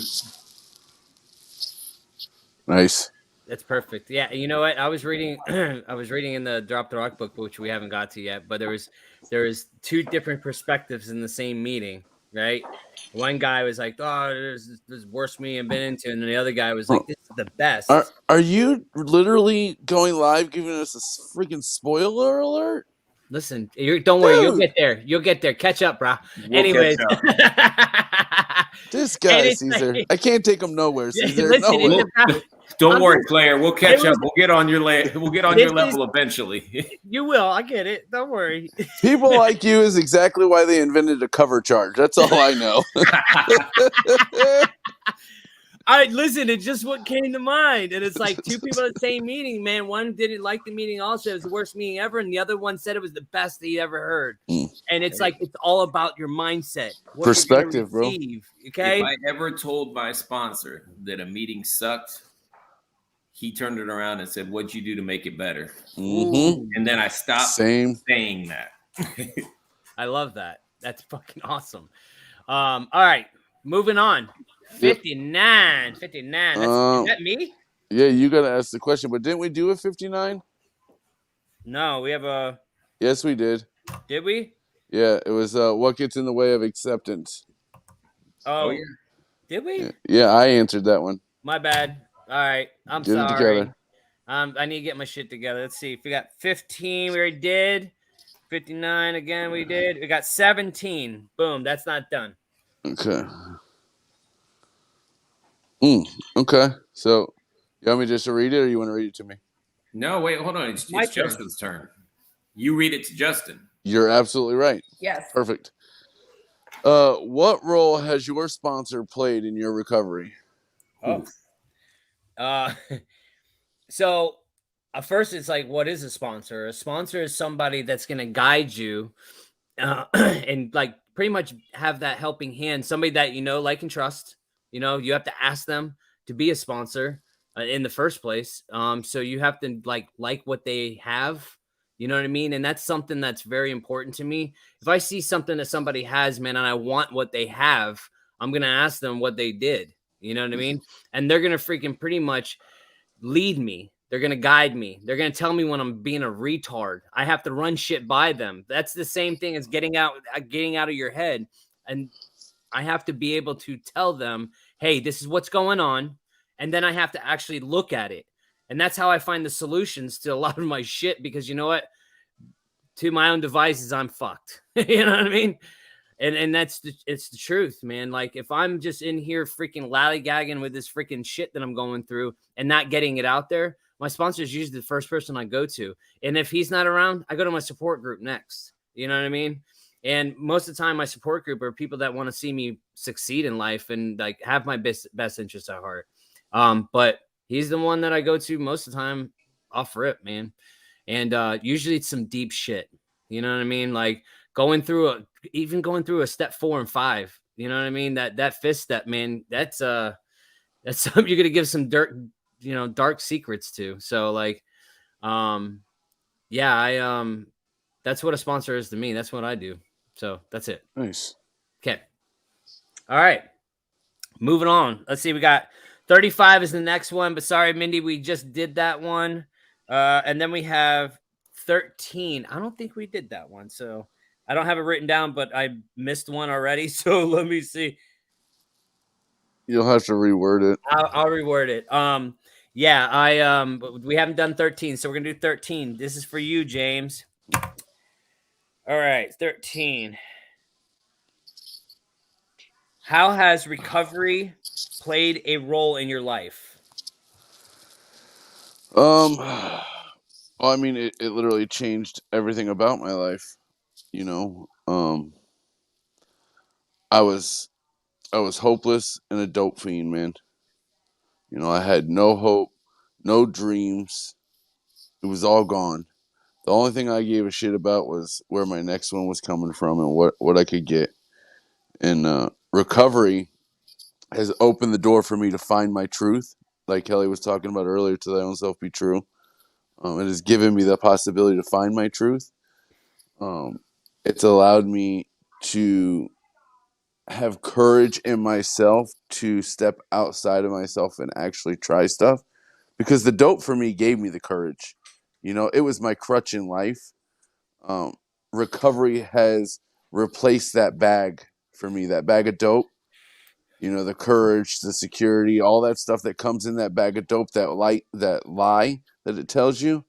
Nice. That's perfect. Yeah, you know what? I was reading in the Drop the Rock book, which we haven't got to yet, but there was two different perspectives in the same meeting, right? One guy was like, "Oh, there's worst meeting I've been into," and the other guy was like, "This is the best." Are you literally going live, giving us a freaking spoiler alert? Listen, don't worry, you'll get there. You'll get there. Catch up, bro. Anyways. This guy, Caesar. I can't take him nowhere, Caesar. Listen, don't worry, Claire. We'll catch up. We'll get on your level eventually. You will. I get it. Don't worry. People like you is exactly why they invented a cover charge. That's all I know. Listen, it's just what came to mind. And it's like two people at the same meeting, man. One didn't like the meeting also. It was the worst meeting ever. And the other one said it was the best that he ever heard. And it's like, it's all about your mindset. Perspective, bro. Okay. If I ever told my sponsor that a meeting sucked, he turned it around and said, "What'd you do to make it better?" Mm-hmm. And then I stopped saying that. I love that. That's fucking awesome. All right, moving on. 59. Is that me? Yeah, you got to ask the question. But didn't we do a 59? No, we have a... Yes, we did. Did we? Yeah, it was what gets in the way of acceptance. Oh, yeah. Did we? Yeah, I answered that one. My bad. All right, I'm Get sorry. It together. I need to get my shit together. Let's see. If we got 15, we already did. 59 again, we did. We got 17. Boom, that's not done. Okay. Okay. So, you want me just to read it, or you want to read it to me? No, wait, hold on. It's Justin's turn. You read it to Justin. You're absolutely right. Yes. Perfect. What role has your sponsor played in your recovery? So first it's like, what is a sponsor? A sponsor is somebody that's going to guide you and like pretty much have that helping hand, somebody that you know, like, and trust. You know, you have to ask them to be a sponsor in the first place. So you have to like what they have, you know what I mean? And that's something that's very important to me. If I see something that somebody has, man, and I want what they have, I'm going to ask them what they did. You know what I mean? And they're going to freaking pretty much lead me. They're going to guide me. They're going to tell me when I'm being a retard. I have to run shit by them. That's the same thing as getting out of your head. And I have to be able to tell them, hey, this is what's going on. And then I have to actually look at it. And that's how I find the solutions to a lot of my shit, because you know what? To my own devices, I'm fucked. You know what I mean? And it's the truth, man. Like, if I'm just in here freaking lollygagging with this freaking shit that I'm going through and not getting it out there, my sponsor is usually the first person I go to. And if he's not around, I go to my support group next. You know what I mean? And most of the time, my support group are people that want to see me succeed in life and like have my best interests at heart. But he's the one that I go to most of the time off rip, man. And usually it's some deep shit. You know what I mean? Like going through a step 4 and 5. You know what I mean? That fifth step, man, that's something you're gonna give some dark secrets to. So like, yeah, that's what a sponsor is to me. That's what I do. So that's it. Nice. Okay. All right. Moving on. Let's see. We got 35 is the next one, but sorry, Mindy, we just did that one. And then we have 13. I don't think we did that one. So I don't have it written down, but I missed one already. So let me see. You'll have to reword it. I'll reword it. But we haven't done 13, so we're gonna do 13. This is for you, James. All right, 13. How has recovery played a role in your life? Well, I mean, it literally changed everything about my life. You know, I was hopeless and a dope fiend, man. You know, I had no hope, no dreams. It was all gone. The only thing I gave a shit about was where my next one was coming from and what I could get. And recovery has opened the door for me to find my truth, like Kelly was talking about earlier. To thy own self be true. It has given me the possibility to find my truth. It's allowed me to have courage in myself to step outside of myself and actually try stuff, because the dope for me gave me the courage. You know, it was my crutch in life. Recovery has replaced that bag for me, that bag of dope. You know, the courage, the security, all that stuff that comes in that bag of dope, that lie that it tells you.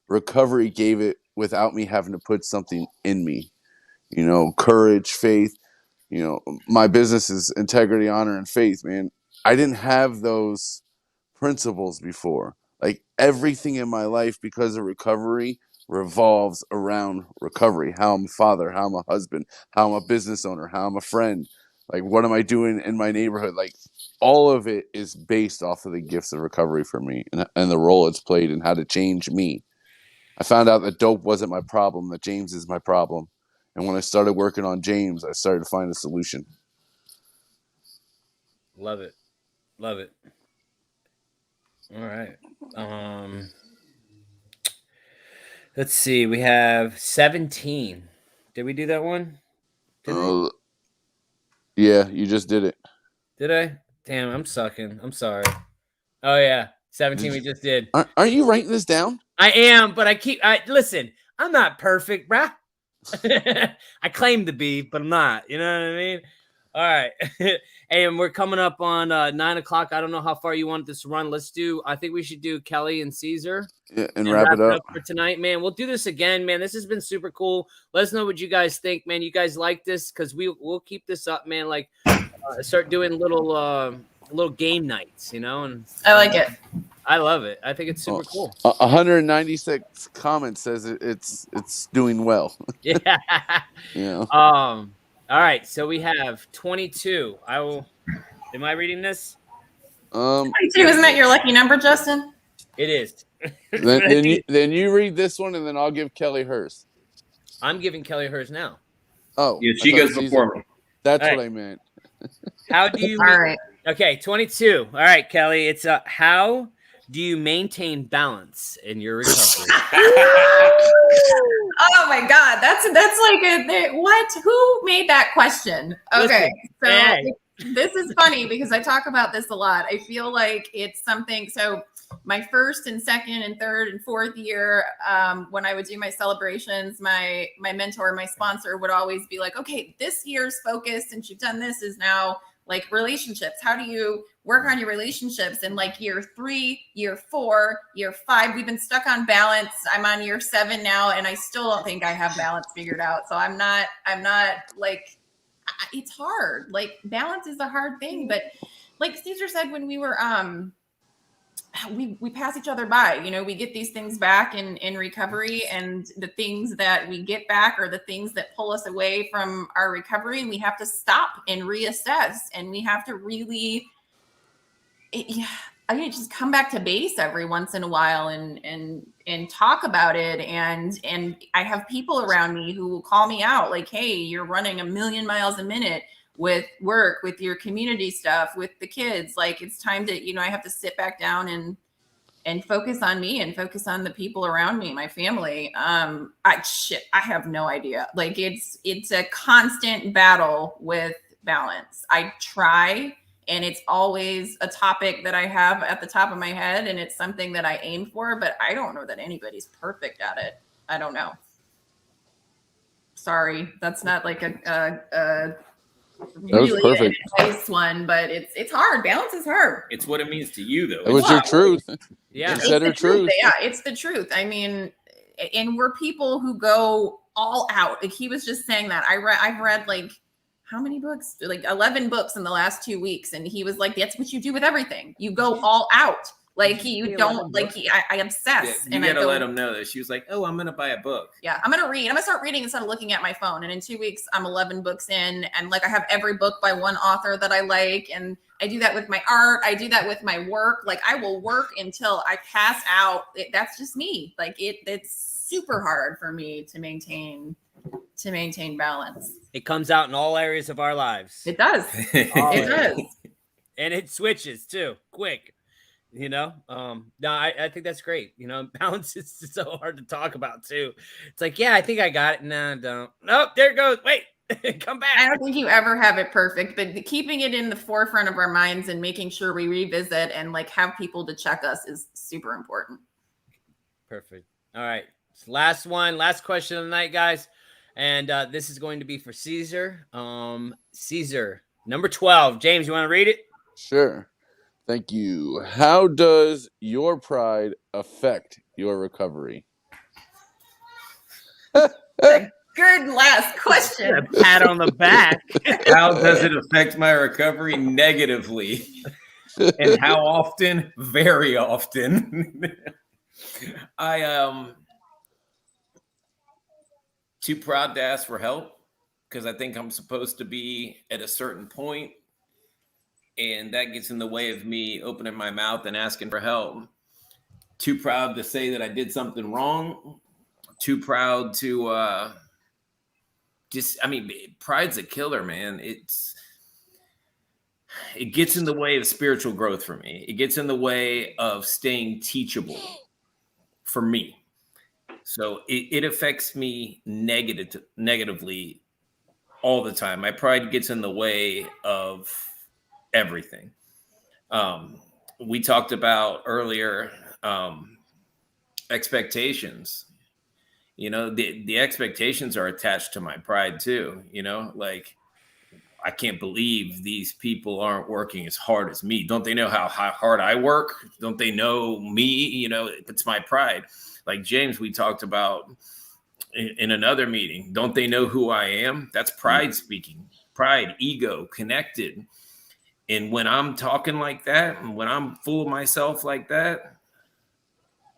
Recovery gave it without me having to put something in me. You know, courage, faith. You know, my business is integrity, honor, and faith, man. I didn't have those principles before. Like everything in my life, because of recovery, revolves around recovery. How I'm a father, how I'm a husband, how I'm a business owner, how I'm a friend. Like, what am I doing in my neighborhood? Like, all of it is based off of the gifts of recovery for me, and the role it's played in how to change me. I found out that dope wasn't my problem, that James is my problem. And when I started working on James, I started to find a solution. Love it. Love it. All right. Let's see. We have 17. Did we do that one? Yeah, you just did it. Did I? Damn, I'm sucking. I'm sorry. Oh yeah, 17 we just did. Aren't you writing this down? I am, but listen, I'm not perfect, bruh. I claim to be, but I'm not. You know what I mean? All right. Hey, and we're coming up on 9 o'clock. I don't know how far you want this to run. I think we should do Kelly and Caesar. Yeah, and wrap it up for tonight, man. We'll do this again, man. This has been super cool. Let us know what you guys think, man. You guys like this? Because we'll keep this up, man. Like start doing little game nights, you know? And I like it. I love it. I think it's super cool. 196 comments says it's doing well. Yeah. Yeah. All right. So we have 22. Am I reading this? 22, isn't that your lucky number, Justin? It is. then you read this one, and then I'll give Kelly hers. I'm giving Kelly hers now. Oh, yeah, she goes before me. That's what I meant. How do you? All right. Okay, 22. All right, Kelly. It's how do you maintain balance in your recovery? Oh my God, that's like what? Who made that question? Okay, This is funny because I talk about this a lot. I feel like it's something. So my first and second and third and fourth year, when I would do my celebrations, my mentor, my sponsor would always be like, okay, this year's focus, since you've done this, is now like relationships. How do you work on your relationships? In like year 3, year 4, year 5, we've been stuck on balance. I'm on year 7 now, and I still don't think I have balance figured out. So I'm not like, it's hard. Like balance is a hard thing, but like Caesar said, when we were, we pass each other by, you know, we get these things back in recovery, and the things that we get back are the things that pull us away from our recovery, and we have to stop and reassess, and we have to really, just come back to base every once in a while and talk about it. And I have people around me who will call me out like, hey, you're running 1,000,000 miles a minute with work, with your community stuff, with the kids. Like, it's time to, I have to sit back down and focus on me and focus on the people around me, my family. I have no idea. Like, it's a constant battle with balance. I try, and it's always a topic that I have at the top of my head, and it's something that I aim for, but I don't know that anybody's perfect at it. I don't know. Sorry, that's not like a That was really perfect. nice one, but it's hard. Balance is hard. It's what it means to you, though. That was your truth. Yeah. She said her truth. Yeah, it's the truth. I mean, and we're people who go all out. Like he was just saying that. I've read like how many books? Like 11 books in the last 2 weeks, and he was like, "That's what you do with everything. You go all out. Like you don't like. I obsess." Yeah, and you I gotta let him know that. She was like, "Oh, I'm gonna buy a book." Yeah, I'm gonna read. I'm gonna start reading instead of looking at my phone. And in 2 weeks, I'm 11 books in, and like I have every book by one author that I like, and I do that with my art. I do that with my work. Like I will work until I pass out. That's just me. Like it's super hard for me to maintain balance. It comes out in all areas of our lives. It does. It does. And it switches too, quick. No, I think that's great. Balance is so hard to talk about too. It's like, yeah, I think I got it. No, don't. Nope, there it goes. Wait, come back. I don't think you ever have it perfect, but keeping it in the forefront of our minds and making sure we revisit and like have people to check us is super important. Perfect. All right. Last question of the night, guys. And this is going to be for Caesar. Caesar, number 12. James, you want to read it? Sure. Thank you. How does your pride affect your recovery? Good last question. A pat on the back. How does it affect my recovery? Negatively. And how often? Very often. I too proud to ask for help because I think I'm supposed to be at a certain point, and that gets in the way of me opening my mouth and asking for help. Too proud to say that I did something wrong. Too proud to pride's a killer, man. It gets in the way of spiritual growth for me. It gets in the way of staying teachable for me. So it affects me negatively all the time. My pride gets in the way of everything. We talked about earlier expectations. The expectations are attached to my pride too. Like I can't believe these people aren't working as hard as me. Don't they know how hard I work? Don't they know me? It's my pride. Like James, we talked about in another meeting. Don't they know who I am? That's pride speaking. Pride, ego, connected. And when I'm talking like that, and when I'm full of myself like that,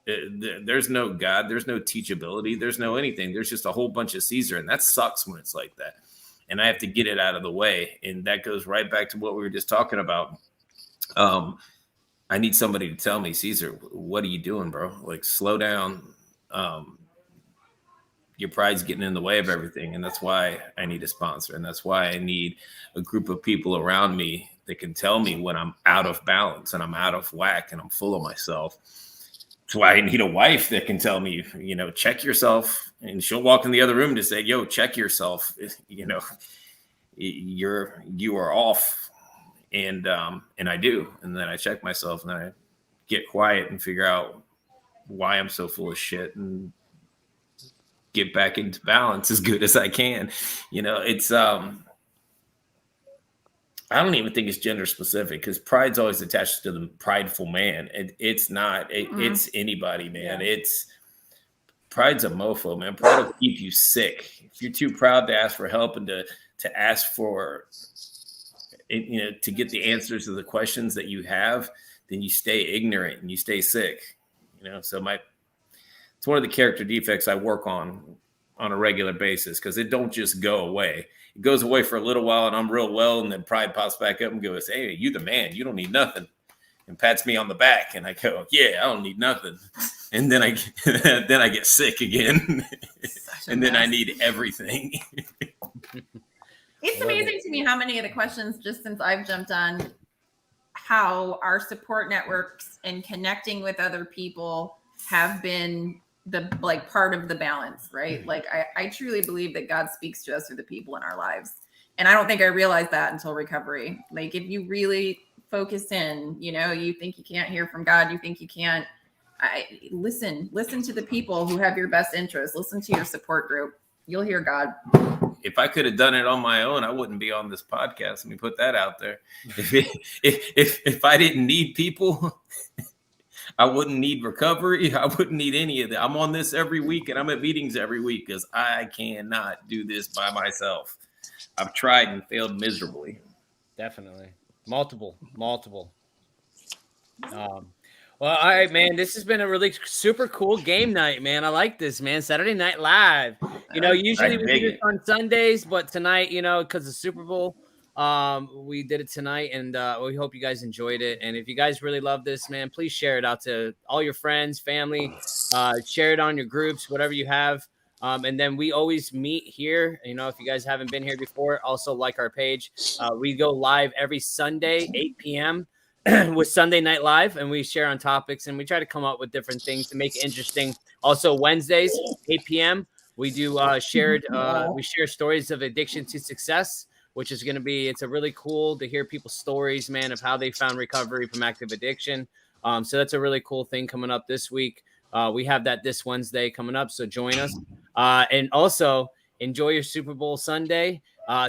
there's no God, there's no teachability, there's no anything. There's just a whole bunch of Caesar, and that sucks when it's like that. And I have to get it out of the way. And that goes right back to what we were just talking about. I need somebody to tell me, Caesar, what are you doing, bro? Like, slow down. Your pride's getting in the way of everything. And that's why I need a sponsor. And that's why I need a group of people around me that can tell me when I'm out of balance and I'm out of whack and I'm full of myself. That's why I need a wife that can tell me, check yourself. And she'll walk in the other room to say, yo, check yourself. You are off. And I do. And then I check myself and then I get quiet and figure out why I'm so full of shit and get back into balance as good as I can. It's I don't even think it's gender specific because pride's always attached to the prideful man. It's not, it's anybody, man. Yeah. Pride's a mofo, man. Pride will keep you sick. If you're too proud to ask for help and to ask for, to get the answers to the questions that you have, then you stay ignorant and you stay sick. So it's one of the character defects I work on a regular basis because it don't just go away. It goes away for a little while and I'm real well, and then pride pops back up and goes, hey, you the man, you don't need nothing, and pats me on the back, and I go, yeah, I don't need nothing, and then I get sick again, and then I need everything. It's amazing to me how many of the questions, just since I've jumped on, how our support networks and connecting with other people have been the part of the balance, right? Like I truly believe that God speaks to us through the people in our lives. And I don't think I realized that until recovery. Like if you really focus in, you think you can't hear from God, you think you can't, listen to the people who have your best interest, listen to your support group. You'll hear God. If I could have done it on my own, I wouldn't be on this podcast. Let me put that out there. If I didn't need people, I wouldn't need recovery. I wouldn't need any of that. I'm on this every week, and I'm at meetings every week because I cannot do this by myself. I've tried and failed miserably. Definitely. Multiple. Well, all right, man. This has been a really super cool game night, man. I like this, man. Saturday Night Live. You know, usually we do this on Sundays, but tonight, you know, because of Super Bowl, we did it tonight, and we hope you guys enjoyed it. And if you guys really love this, man, please share it out to all your friends, family. Share it on your groups, whatever you have. And then we always meet here. You know, if you guys haven't been here before, also like our page. We go live every Sunday, 8 p.m. with Sunday Night Live, and we share on topics, and we try to come up with different things to make it interesting. Also, Wednesdays, 8 p.m., we do we share stories of addiction to success, which is going to be, it's a really cool to hear people's stories, man, of how they found recovery from active addiction. So that's a really cool thing coming up this week. We have that this Wednesday coming up, so join us. And also, enjoy your Super Bowl Sunday.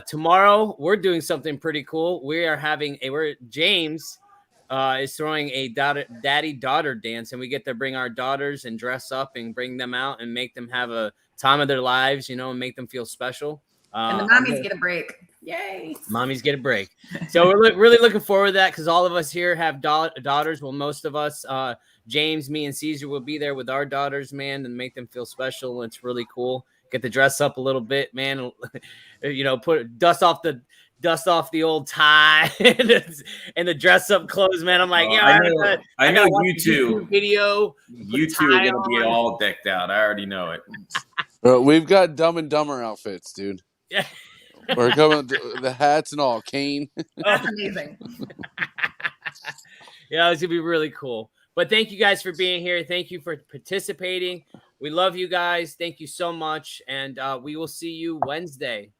Tomorrow, we're doing something pretty cool. We are having James is throwing a daddy-daughter dance, and we get to bring our daughters and dress up and bring them out and make them have a time of their lives, you know, and make them feel special. And the mommies get a break. Yay. Mommies get a break. So we're really looking forward to that because all of us here have daughters. Well, most of us, James, me, and Caesar will be there with our daughters, man, and make them feel special. It's really cool. Get to dress up a little bit, man. You know, dust off the old tie and the dress up clothes, man. I'm like, I know you two. Video. You two are gonna be all decked out. I already know it. We've got Dumb and Dumber outfits, dude. Yeah. We're coming the hats and all. Kane. That's amazing. Yeah, it's gonna be really cool. But thank you guys for being here. Thank you for participating. We love you guys. Thank you so much, and we will see you Wednesday.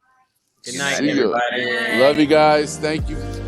Good night, everybody. Love you guys. Thank you.